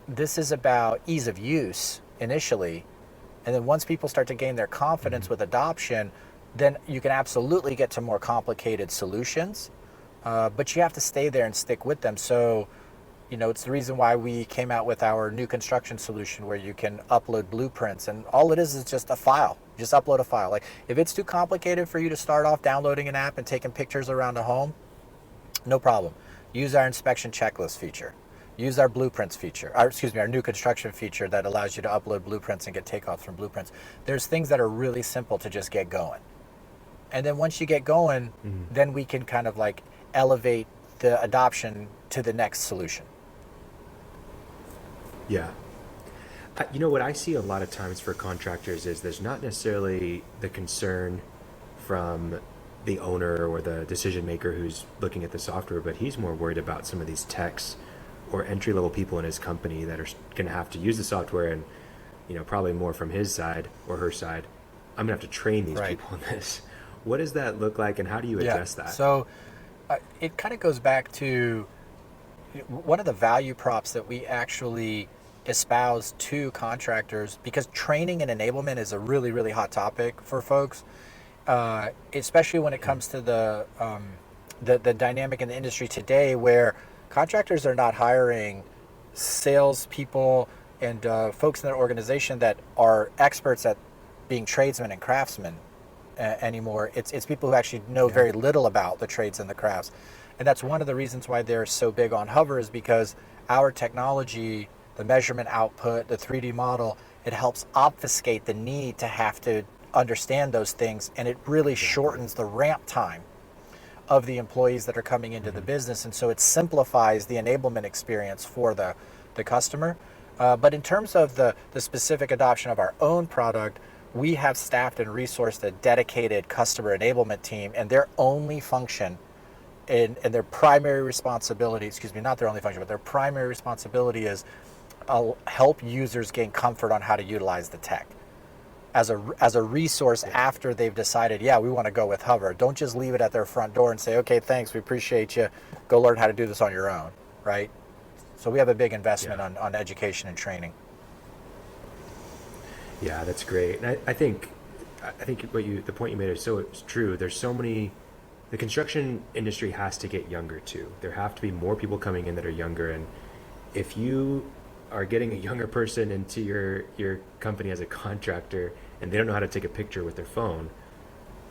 this is about ease of use initially, and then once people start to gain their confidence with adoption, then you can absolutely get to more complicated solutions, but you have to stay there and stick with them. So, it's the reason why we came out with our new construction solution, where you can upload blueprints, and all it is just a file. Just upload a file. Like, if it's too complicated for you to start off downloading an app and taking pictures around a home, no problem. Use our inspection checklist feature. Use our blueprints feature, our new construction feature that allows you to upload blueprints and get takeoffs from blueprints. There's things that are really simple to just get going. And then once you get going, then we can kind of like elevate the adoption to the next solution. Yeah. You know, what I see a lot of times for contractors is there's not necessarily the concern from the owner or the decision maker who's looking at the software, but he's more worried about some of these techs or entry level people in his company that are going to have to use the software, and, you know, probably more from his side or her side, I'm going to have to train these Right. people in this. What does that look like, and how do you address that? So it kind of goes back to one of the value props that we actually espouse to contractors, because training and enablement is a really, really hot topic for folks, especially when it comes to the dynamic in the industry today, where contractors are not hiring salespeople and folks in their organization that are experts at being tradesmen and craftsmen anymore. It's people who actually know very little about the trades and the crafts. And that's one of the reasons why they're so big on Hover, is because our technology, the measurement output, the 3D model, it helps obfuscate the need to have to understand those things, and it really shortens the ramp time of the employees that are coming into the business. And so it simplifies the enablement experience for the customer. But in terms of the specific adoption of our own product, we have staffed and resourced a dedicated customer enablement team, and their only function and their primary responsibility, not their only function, but their primary responsibility is help users gain comfort on how to utilize the tech as a resource after they've decided, we want to go with Hover. Don't just leave it at their front door and say, okay, thanks, we appreciate you. Go learn how to do this on your own, right? So we have a big investment on education and training. Yeah, that's great. And I think the point you made is so true. There's so many. The construction industry has to get younger too. There have to be more people coming in that are younger, and if you are getting a younger person into your company as a contractor and they don't know how to take a picture with their phone,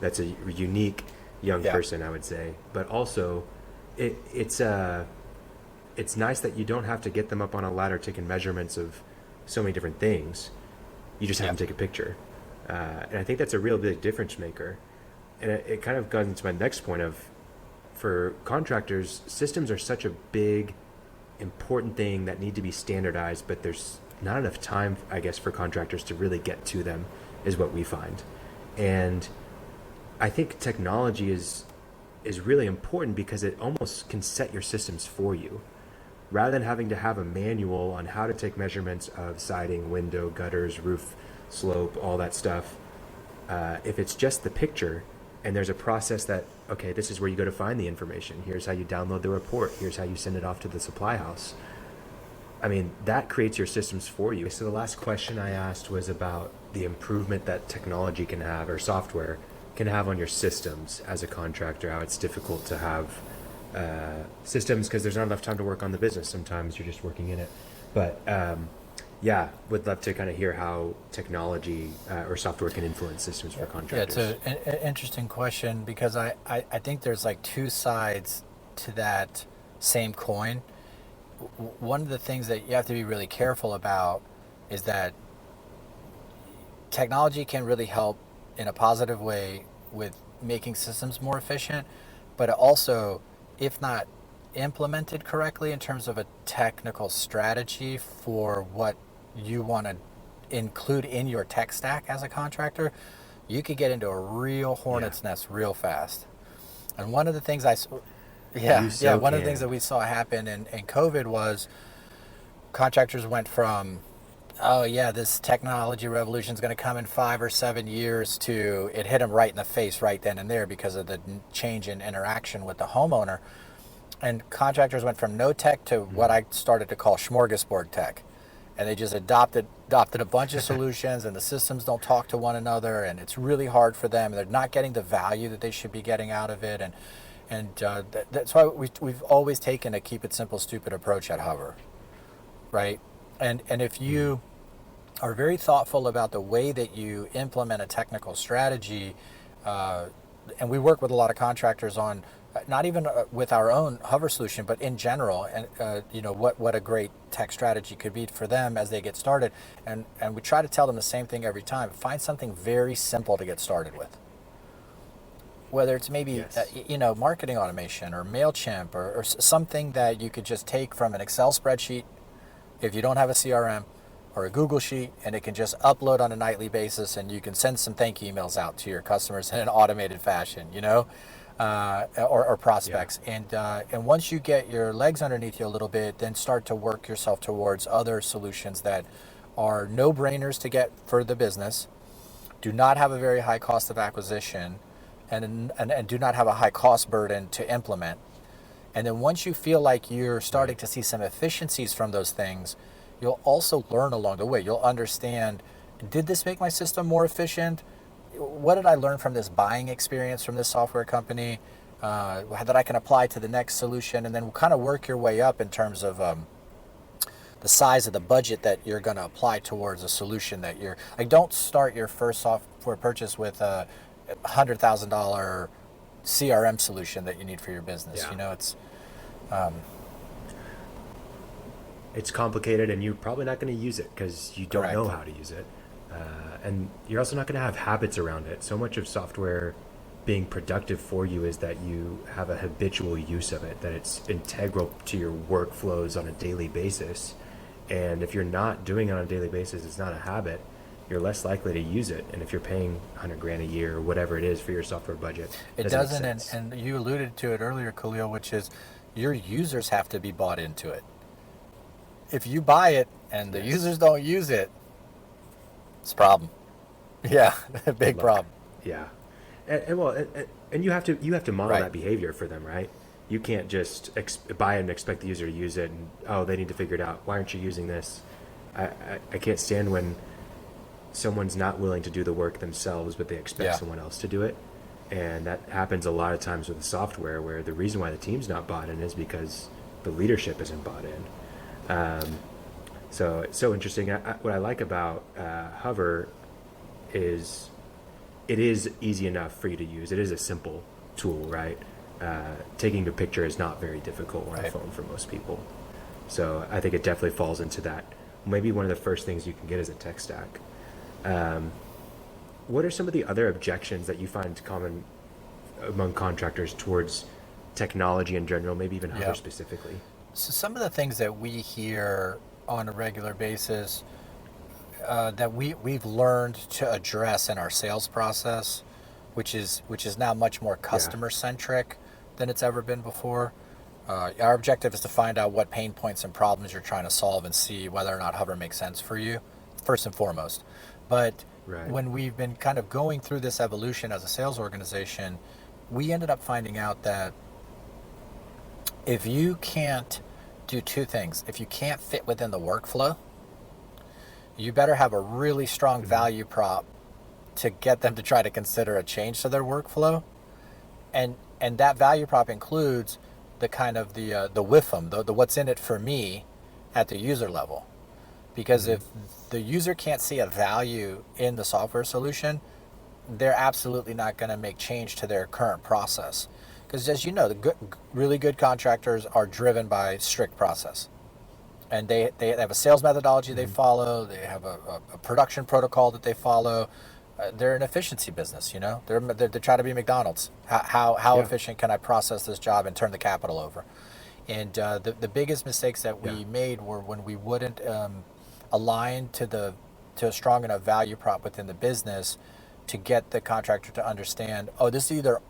that's a unique young person, I would say. But also, it's nice that you don't have to get them up on a ladder taking measurements of so many different things. You just have them take a picture. And I think that's a real big difference maker. And it kind of got into my next point of, for contractors, systems are such a big, important thing that need to be standardized, but there's not enough time, I guess, for contractors to really get to them, is what we find. And I think technology is really important because it almost can set your systems for you. Rather than having to have a manual on how to take measurements of siding, window, gutters, roof slope, all that stuff, if it's just the picture and there's a process that, okay, this is where you go to find the information, here's how you download the report, here's how you send it off to the supply house. I mean, that creates your systems for you. So the last question I asked was about the improvement that technology can have, or software can have, on your systems as a contractor, how it's difficult to have systems because there's not enough time to work on the business. Sometimes you're just working in it. But would love to kind of hear how technology or software can influence systems for contractors. Yeah, it's an interesting question, because I think there's like two sides to that same coin. One of the things that you have to be really careful about is that technology can really help in a positive way with making systems more efficient, but also, if not implemented correctly in terms of a technical strategy for what you want to include in your tech stack as a contractor, you could get into a real hornet's nest real fast. And one of the things of the things that we saw happen in COVID was contractors went from, this technology revolution is going to come in 5 or 7 years, to it hit them right in the face right then and there because of the change in interaction with the homeowner. And contractors went from no tech to what I started to call smorgasbord tech. And they just adopted a bunch of solutions, and the systems don't talk to one another, and it's really hard for them. They're not getting the value that they should be getting out of it. And that's why we've always taken a keep it simple, stupid approach at Hover, right? And if you are very thoughtful about the way that you implement a technical strategy, and we work with a lot of contractors on, not even with our own Hover solution, but in general, and what a great tech strategy could be for them as they get started. And we try to tell them the same thing every time: find something very simple to get started with. whether it's maybe Yes. marketing automation or MailChimp or something that you could just take from an Excel spreadsheet if you don't have a CRM, or a Google Sheet, and it can just upload on a nightly basis, and you can send some thank you emails out to your customers in an automated fashion, or prospects. Yeah. And once you get your legs underneath you a little bit, then start to work yourself towards other solutions that are no-brainers to get for the business, do not have a very high cost of acquisition, and do not have a high cost burden to implement. And then once you feel like you're starting to see some efficiencies from those things, you'll also learn along the way. You'll understand, did this make my system more efficient? What did I learn from this buying experience from this software company that I can apply to the next solution? And then kind of work your way up in terms of the size of the budget that you're going to apply towards a solution that you're like. Don't start your first software purchase with a $100,000 CRM solution that you need for your business. Yeah. It's It's complicated, and you're probably not going to use it because you don't Correct. know how to use it. And you're also not going to have habits around it. So much of software being productive for you is that you have a habitual use of it, that it's integral to your workflows on a daily basis. And if you're not doing it on a daily basis, it's not a habit, you're less likely to use it. And if you're paying $100,000 a year or whatever it is for your software budget, It make doesn't, sense. and you alluded to it earlier, Khalil, which is your users have to be bought into it. If you buy it and the Yes. users don't use it, it's a problem. Yeah, big Luck. problem. Yeah, and you have to model Right. that behavior for them, right? You can't just buy it and expect the user to use it, and they need to figure it out. Why aren't you using this? I can't stand when someone's not willing to do the work themselves, but they expect Yeah. someone else to do it, and that happens a lot of times with the software, where the reason why the team's not bought in is because the leadership isn't bought in. So it's so interesting. What I like about Hover is it is easy enough for you to use. It is a simple tool, right? Taking a picture is not very difficult on a Right. phone for most people. So I think it definitely falls into that. Maybe one of the first things you can get is a tech stack. What are some of the other objections that you find common among contractors towards technology in general, maybe even Hover Yeah. specifically? So some of the things that we hear on a regular basis that we've learned to address in our sales process, which is now much more customer centric than it's ever been before. Our objective is to find out what pain points and problems you're trying to solve and see whether or not Hover makes sense for you, first and foremost. But Right. when we've been kind of going through this evolution as a sales organization, we ended up finding out that if you can't do two things, if you can't fit within the workflow, you better have a really strong value prop to get them to try to consider a change to their workflow. And that value prop includes the kind of the WIFM, the what's in it for me at the user level. Because if the user can't see a value in the software solution, they're absolutely not going to make change to their current process. Because as you know, really good contractors are driven by strict process. And they have a sales methodology they follow, they have a production protocol that they follow. They're an efficiency business, They're trying to be McDonald's. How Yeah. efficient can I process this job and turn the capital over? And the biggest mistakes that we made were when we wouldn't align to a strong enough value prop within the business to get the contractor to understand, this either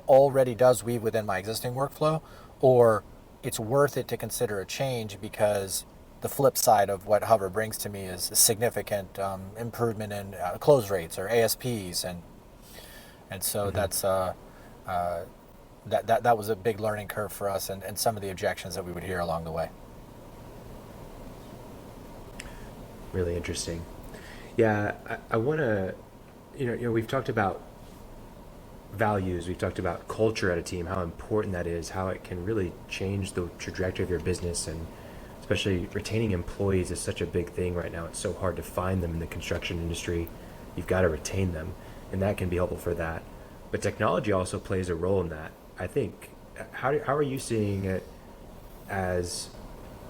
already does weave within my existing workflow, or it's worth it to consider a change because the flip side of what Hover brings to me is a significant improvement in close rates or ASPs, and so that's that was a big learning curve for us, and some of the objections that we would hear along the way. Really interesting. Yeah, I want to, we've talked about values, we've talked about culture at a team, how important that is, how it can really change the trajectory of your business, and especially retaining employees is such a big thing right now. It's so hard to find them in the construction industry. You've got to retain them, and that can be helpful for that. But technology also plays a role in that, I think. How are you seeing it as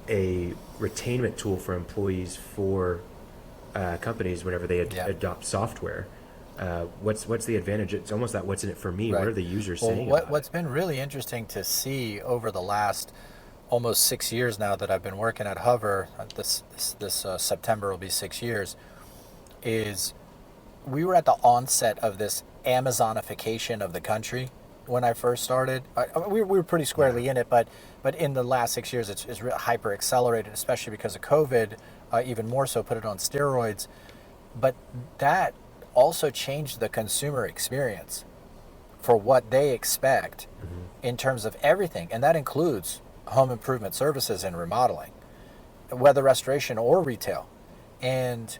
a retainment tool for employees for companies whenever they adopt software? What's the advantage? It's almost that what's in it for me. Right. What are the users Well, saying about what's it? been really interesting to see over the last almost 6 years now that I've been working at Hover, this September will be 6 years, is we were at the onset of this Amazonification of the country when I first started. We were pretty squarely in it, but in the last 6 years, it's hyper accelerated, especially because of COVID. Even more so, put it on steroids. But that also changed the consumer experience for what they expect in terms of everything, and that includes home improvement services and remodeling, whether restoration or retail. And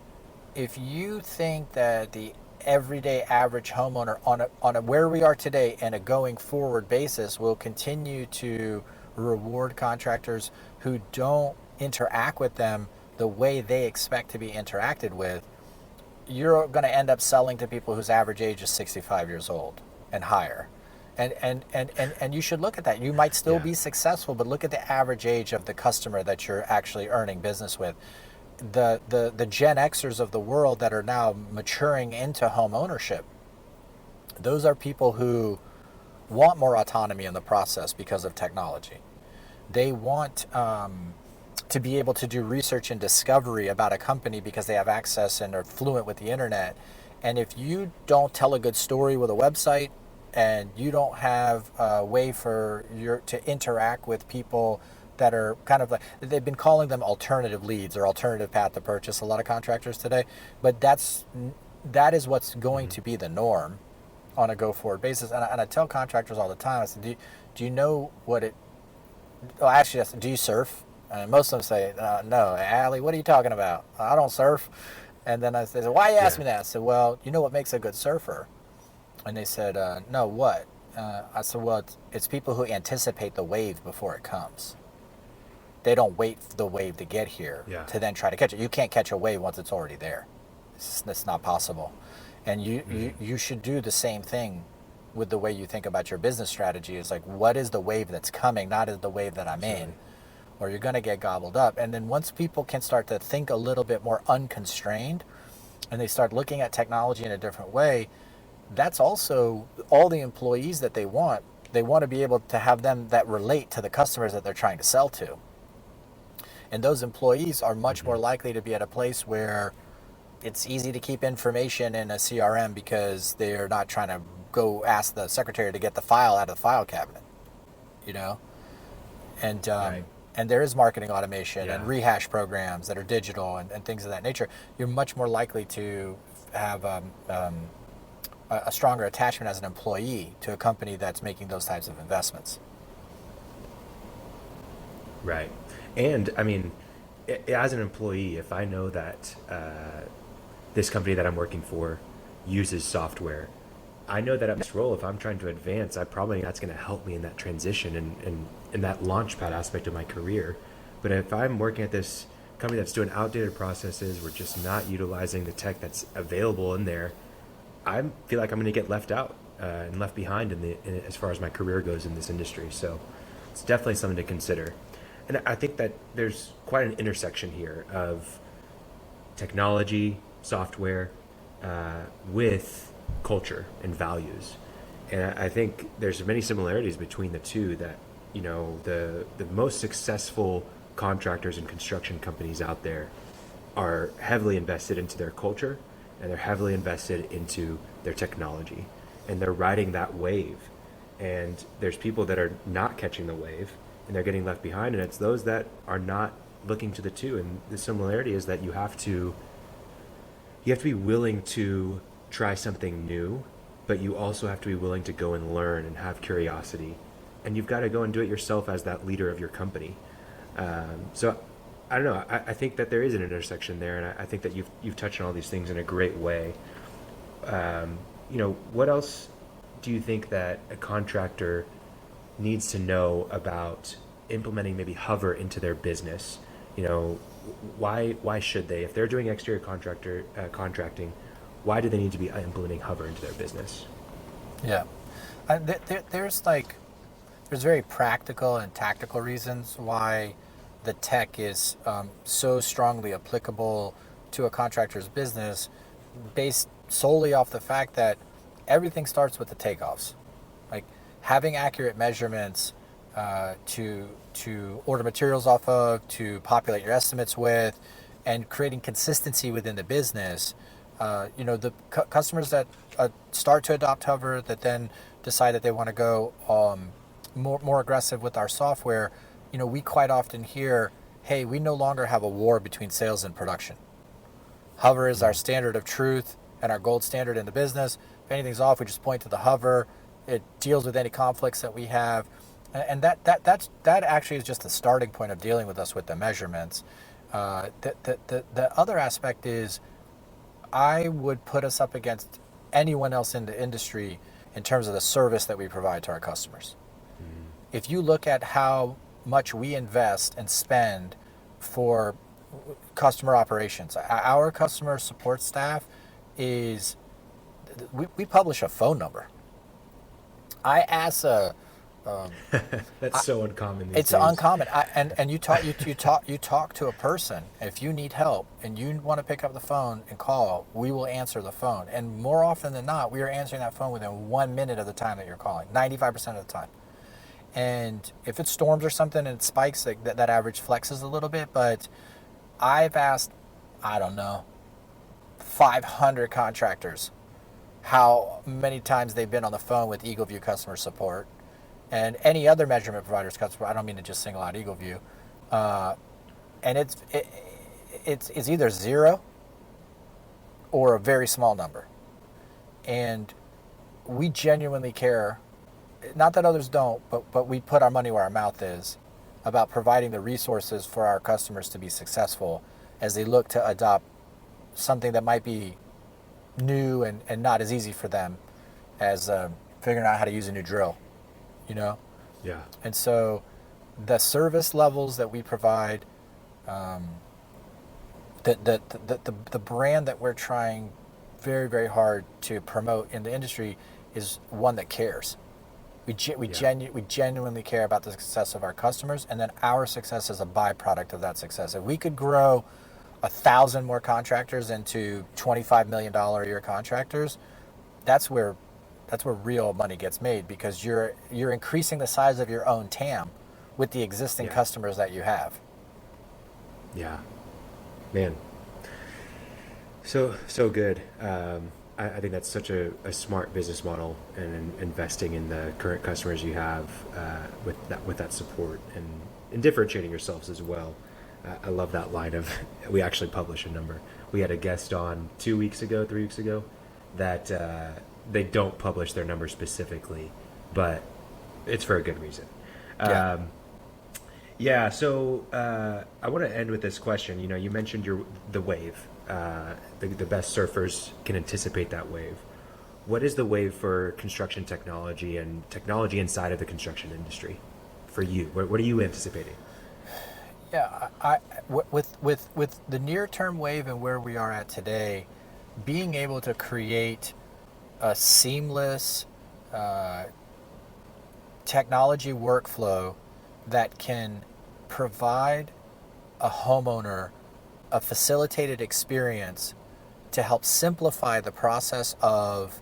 if you think that the everyday average homeowner on a where we are today and a going forward basis will continue to reward contractors who don't interact with them the way they expect to be interacted with, you're going to end up selling to people whose average age is 65 years old and higher. And you should look at that. You might still be successful, but look at the average age of the customer that you're actually earning business with. The Gen Xers of the world that are now maturing into home ownership, those are people who want more autonomy in the process because of technology. They want to be able to do research and discovery about a company because they have access and are fluent with the internet. And if you don't tell a good story with a website, and you don't have a way for to interact with people that are kind of like, they've been calling them alternative leads or alternative path to purchase, a lot of contractors today, but that is what's going to be the norm on a go forward basis. And I tell contractors all the time, I said, do you know what it, well, actually, I said, do you surf? And most of them say, no. Allie, what are you talking about? I don't surf. And then I said, why you ask me that? I said, well, you know what makes a good surfer? And they said, no, what? I said, well, it's people who anticipate the wave before it comes. They don't wait for the wave to get here to then try to catch it. You can't catch a wave once it's already there. It's not possible. And you should do the same thing with the way you think about your business strategy. It's like, what is the wave that's coming, not is the wave that I'm in, or you're going to get gobbled up. And then once people can start to think a little bit more unconstrained, and they start looking at technology in a different way, that's also all the employees that they want. They want to be able to have them that relate to the customers that they're trying to sell to. And those employees are much more likely to be at a place where it's easy to keep information in a CRM because they're not trying to go ask the secretary to get the file out of the file cabinet, you know? And and there is marketing automation and rehash programs that are digital and things of that nature. You're much more likely to have a stronger attachment as an employee to a company that's making those types of investments. Right. And I mean, as an employee, if I know that this company that I'm working for uses software, I know that at this role, if I'm trying to advance, that's going to help me in that transition and in that launchpad aspect of my career. But if I'm working at this company that's doing outdated processes, we're just not utilizing the tech that's available in there, I feel like I'm going to get left out and left behind as far as my career goes in this industry. So it's definitely something to consider. And I think that there's quite an intersection here of technology, software, with culture and values. And I think there's many similarities between the two that, you know, the most successful contractors and construction companies out there are heavily invested into their culture, and they're heavily invested into their technology, and they're riding that wave. And there's people that are not catching the wave and they're getting left behind, and it's those that are not looking to the two. And the similarity is that you have to be willing to try something new, but you also have to be willing to go and learn and have curiosity, and you've got to go and do it yourself as that leader of your company. So I don't know. I think that there is an intersection there, and I think that you've touched on all these things in a great way. You know, what else do you think that a contractor needs to know about implementing maybe Hover into their business? You know, why should they, if they're doing exterior contracting, why do they need to be implementing Hover into their business? Yeah, there's very practical and tactical reasons why the tech is so strongly applicable to a contractor's business, based solely off the fact that everything starts with the takeoffs. Like having accurate measurements to order materials off of, to populate your estimates with, and creating consistency within the business. The customers that start to adopt Hover, that then decide that they want to go more aggressive with our software, we quite often hear, hey, we no longer have a war between sales and production. Hover is our standard of truth and our gold standard in the business. If anything's off, we just point to the Hover. It deals with any conflicts that we have. And that actually is just the starting point of dealing with us with the measurements. The other aspect is, I would put us up against anyone else in the industry in terms of the service that we provide to our customers. If you look at how much we invest and spend for customer operations, our customer support staff is, we publish a phone number. I ask That's so uncommon. It's days. uncommon. And you talk to a person. If you need help and you want to pick up the phone and call, we will answer the phone. And more often than not, we are answering that phone within 1 minute of the time that you're calling, 95% of the time. And if it storms or something and it spikes, that average flexes a little bit. But I've asked, I don't know, 500 contractors how many times they've been on the phone with EagleView customer support. And any other measurement provider's customer, I don't mean to just single out EagleView, and it's either zero or a very small number. And we genuinely care, not that others don't, but we put our money where our mouth is about providing the resources for our customers to be successful as they look to adopt something that might be new and not as easy for them as figuring out how to use a new drill. Yeah. And so the service levels that we provide, the brand that we're trying very, very hard to promote in the industry is one that cares. We genuinely care about the success of our customers, and then our success is a byproduct of that success. If we could grow 1,000 more contractors into $25 million a year contractors, that's where real money gets made, because you're increasing the size of your own TAM with the existing customers that you have. Yeah, man. So good. I think that's such a smart business model, and investing in the current customers you have with that support and differentiating yourselves as well. I love that line of, we actually publish a number. We had a guest on 3 weeks ago, that they don't publish their number specifically, but it's for a good reason. So I want to end with this question. You mentioned the wave. The best surfers can anticipate that wave. What is the wave for construction technology and technology inside of the construction industry for you? What are you anticipating? Yeah, with the near-term wave and where we are at today, being able to create a seamless technology workflow that can provide a homeowner a facilitated experience to help simplify the process of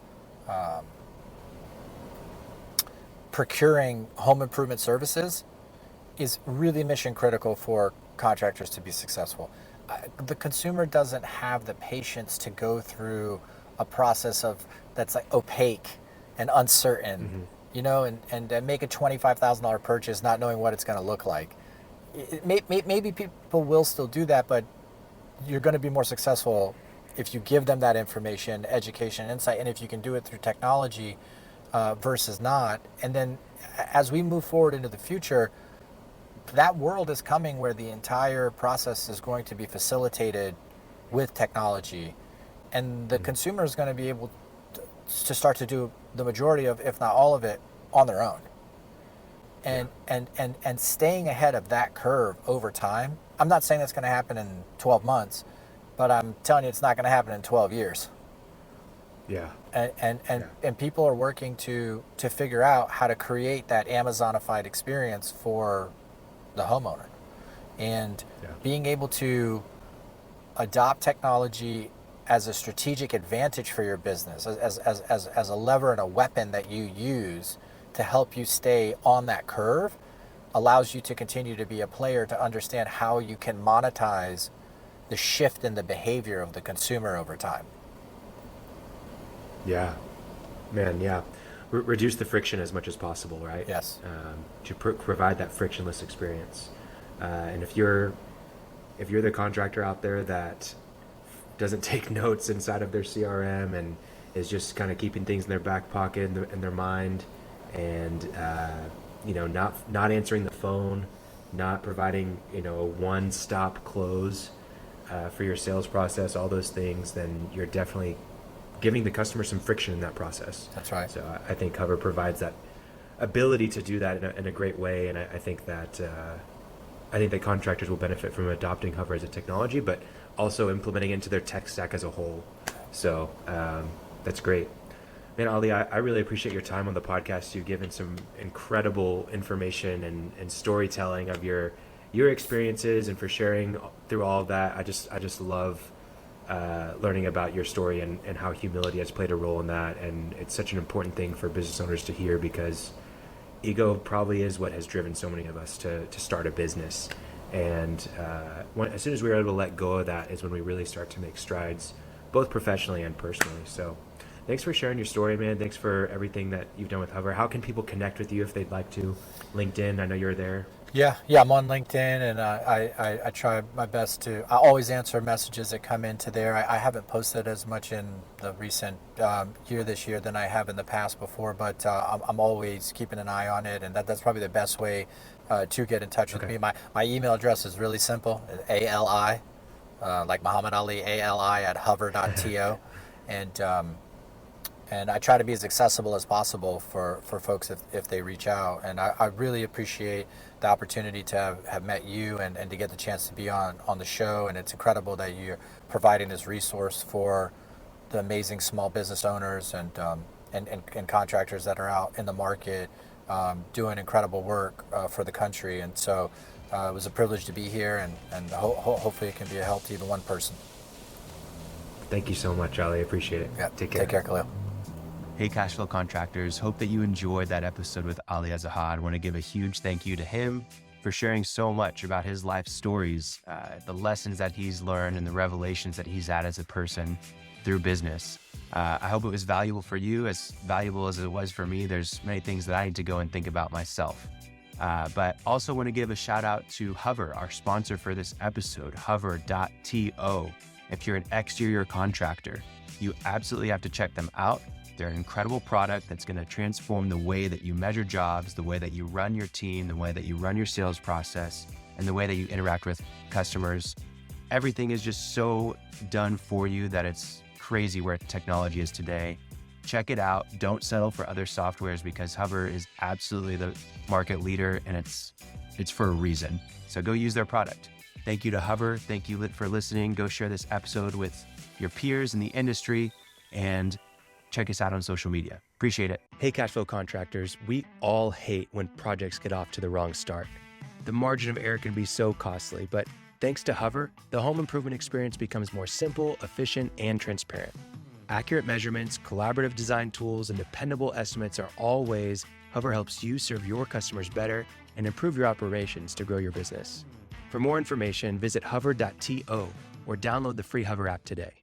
procuring home improvement services is really mission critical for contractors to be successful. The consumer doesn't have the patience to go through a process that's like opaque and uncertain, and make a $25,000 purchase not knowing what it's going to look like. Maybe people will still do that, but you're going to be more successful if you give them that information, education, insight, and if you can do it through technology versus not. And then as we move forward into the future, that world is coming where the entire process is going to be facilitated with technology, and the consumer is going to be able to start to do the majority of, if not all of it, on their own. And staying ahead of that curve over time. I'm not saying that's going to happen in 12 months, but I'm telling you it's not going to happen in 12 years. Yeah. And people are working to figure out how to create that Amazonified experience for the homeowner. And being able to adopt technology as a strategic advantage for your business, as a lever and a weapon that you use to help you stay on that curve, allows you to continue to be a player, to understand how you can monetize the shift in the behavior of the consumer over time. Yeah, man. Yeah. Reduce the friction as much as possible, right? Yes. To provide that frictionless experience. And if you're the contractor out there that doesn't take notes inside of their CRM and is just kind of keeping things in their back pocket in their mind, and not answering the phone, not providing a one-stop close for your sales process, all those things, then you're definitely giving the customer some friction in that process. That's right. So I think Hover provides that ability to do that in a great way, and I think that contractors will benefit from adopting Hover as a technology, but also implementing it into their tech stack as a whole. So that's great. Man, Ali, I really appreciate your time on the podcast. You've given some incredible information and storytelling of your experiences, and for sharing through all of that. I just love learning about your story and how humility has played a role in that. And it's such an important thing for business owners to hear, because ego probably is what has driven so many of us to start a business. And as soon as we were able to let go of that is when we really start to make strides, both professionally and personally. So thanks for sharing your story, man. Thanks for everything that you've done with Hover. How can people connect with you if they'd like to? LinkedIn, I know you're there. Yeah, I'm on LinkedIn, and I try my best to. I always answer messages that come into there. I haven't posted as much in the recent this year than I have in the past before, but I'm always keeping an eye on it, and that's probably the best way to get in touch with me. My email address is really simple: ALI, like Muhammad Ali, ALI at hover.to, and I try to be as accessible as possible for folks if they reach out. And I really appreciate the opportunity to have met you and to get the chance to be on the show. And it's incredible that you're providing this resource for the amazing small business owners and contractors that are out in the market doing incredible work for the country. And so it was a privilege to be here, and hopefully it can be a help to even one person. Thank you so much, Ali. I appreciate it. Yeah, Take care. Take care, Khalil. Hey, Cashflow Contractors. Hope that you enjoyed that episode with Ali Azhar. I want to give a huge thank you to him for sharing so much about his life stories, the lessons that he's learned, and the revelations that he's had as a person through business. I hope it was valuable for you, as valuable as it was for me. There's many things that I need to go and think about myself. But also want to give a shout out to Hover, our sponsor for this episode, hover.to. If you're an exterior contractor, you absolutely have to check them out. They're an incredible product that's going to transform the way that you measure jobs, the way that you run your team, the way that you run your sales process, and the way that you interact with customers. Everything is just so done for you that it's crazy where technology is today. Check it out. Don't settle for other softwares, because Hover is absolutely the market leader, and it's for a reason. So go use their product. Thank you to Hover. Thank you for listening. Go share this episode with your peers in the industry, and check us out on social media. Appreciate it. Hey, Cashflow Contractors. We all hate when projects get off to the wrong start. The margin of error can be so costly, but thanks to Hover, the home improvement experience becomes more simple, efficient, and transparent. Accurate measurements, collaborative design tools, and dependable estimates are all ways Hover helps you serve your customers better and improve your operations to grow your business. For more information, visit hover.to or download the free Hover app today.